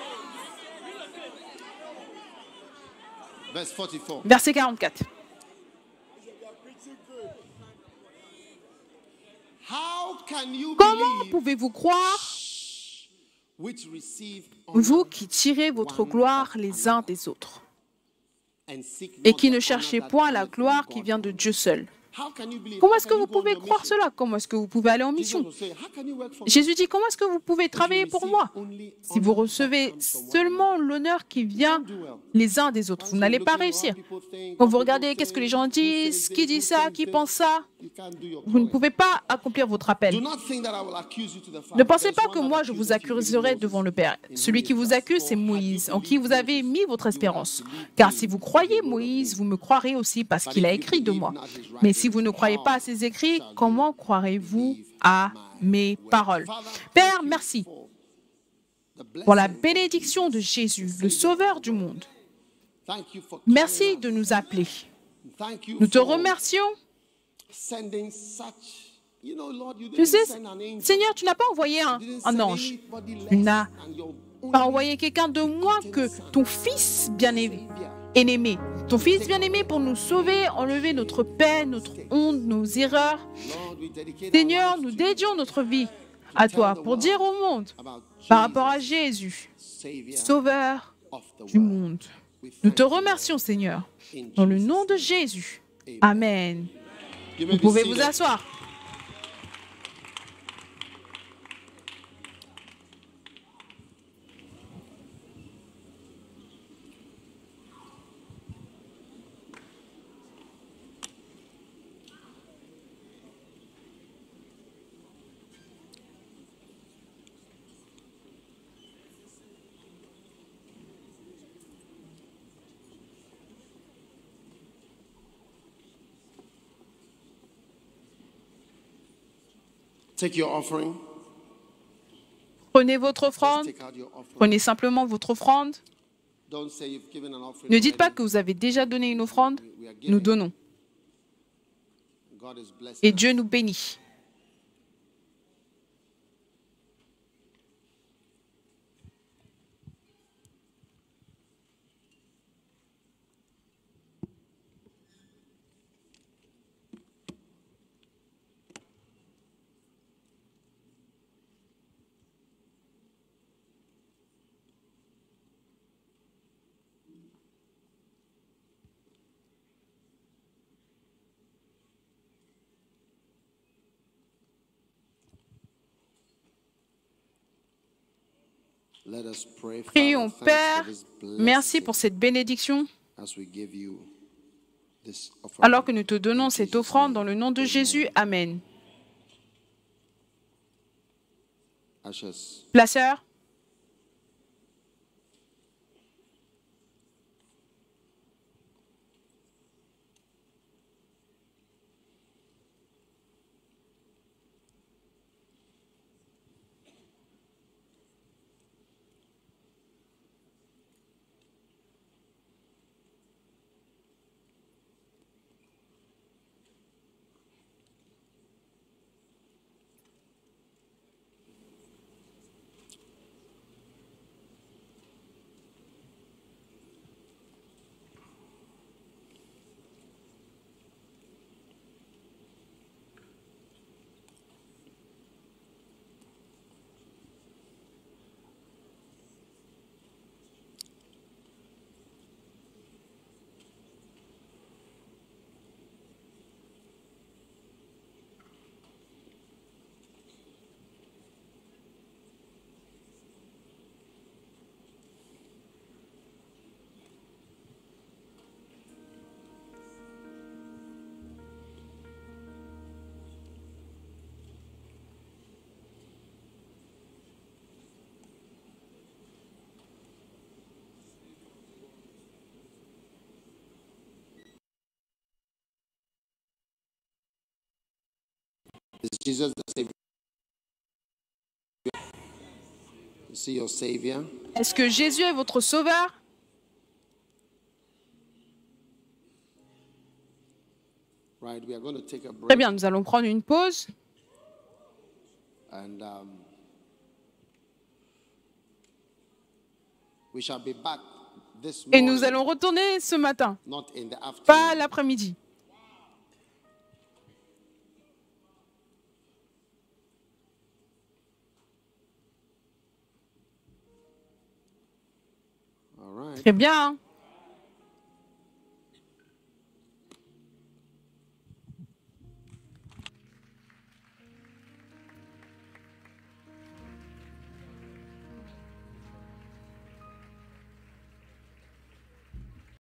Verset 44. Comment pouvez-vous croire, vous qui tirez votre gloire les uns des autres et qui ne cherchez point la gloire qui vient de Dieu seul? Comment est-ce que vous pouvez croire cela? Comment est-ce que vous pouvez aller en mission? Jésus dit, comment est-ce que vous pouvez travailler pour moi si vous recevez seulement l'honneur qui vient les uns des autres? Vous n'allez pas réussir. Quand vous regardez qu'est-ce que les gens disent, qui dit ça, qui pense ça, vous ne pouvez pas accomplir votre appel. Ne pensez pas que moi je vous accuserai devant le Père. Celui qui vous accuse, c'est Moïse, en qui vous avez mis votre espérance. Car si vous croyez Moïse, vous me croirez aussi parce qu'il a écrit de moi. Mais si vous ne croyez pas à ses écrits, comment croirez-vous à mes paroles? Père, merci pour la bénédiction de Jésus, le Sauveur du monde. Merci de nous appeler. Nous te remercions. Tu sais, Seigneur, tu n'as pas envoyé un ange. Tu n'as pas envoyé quelqu'un de moins que ton Fils bien-aimé. Ton Fils bien-aimé pour nous sauver, enlever notre peine, notre honte, nos erreurs. Seigneur, nous dédions notre vie à toi pour dire au monde par rapport à Jésus, Sauveur du monde. Nous te remercions, Seigneur, dans le nom de Jésus. Amen. Vous pouvez vous asseoir. Take your offering. Prenez votre offrande. Prenez simplement votre offrande. Ne dites pas que vous avez déjà donné une offrande. Nous donnons. Et Dieu nous bénit. Prions, Père, merci pour cette bénédiction. Alors que nous te donnons cette offrande dans le nom de Jésus, Amen. Placeur. Jesus the Savior? You see your Savior? Est-ce que Jésus est votre sauveur? Right, we are going to take a break. Très bien, nous allons prendre une pause. And we shall be back this Et morning, nous allons retourner ce matin, not in the afternoon. pas l'après-midi. All right. Très bien.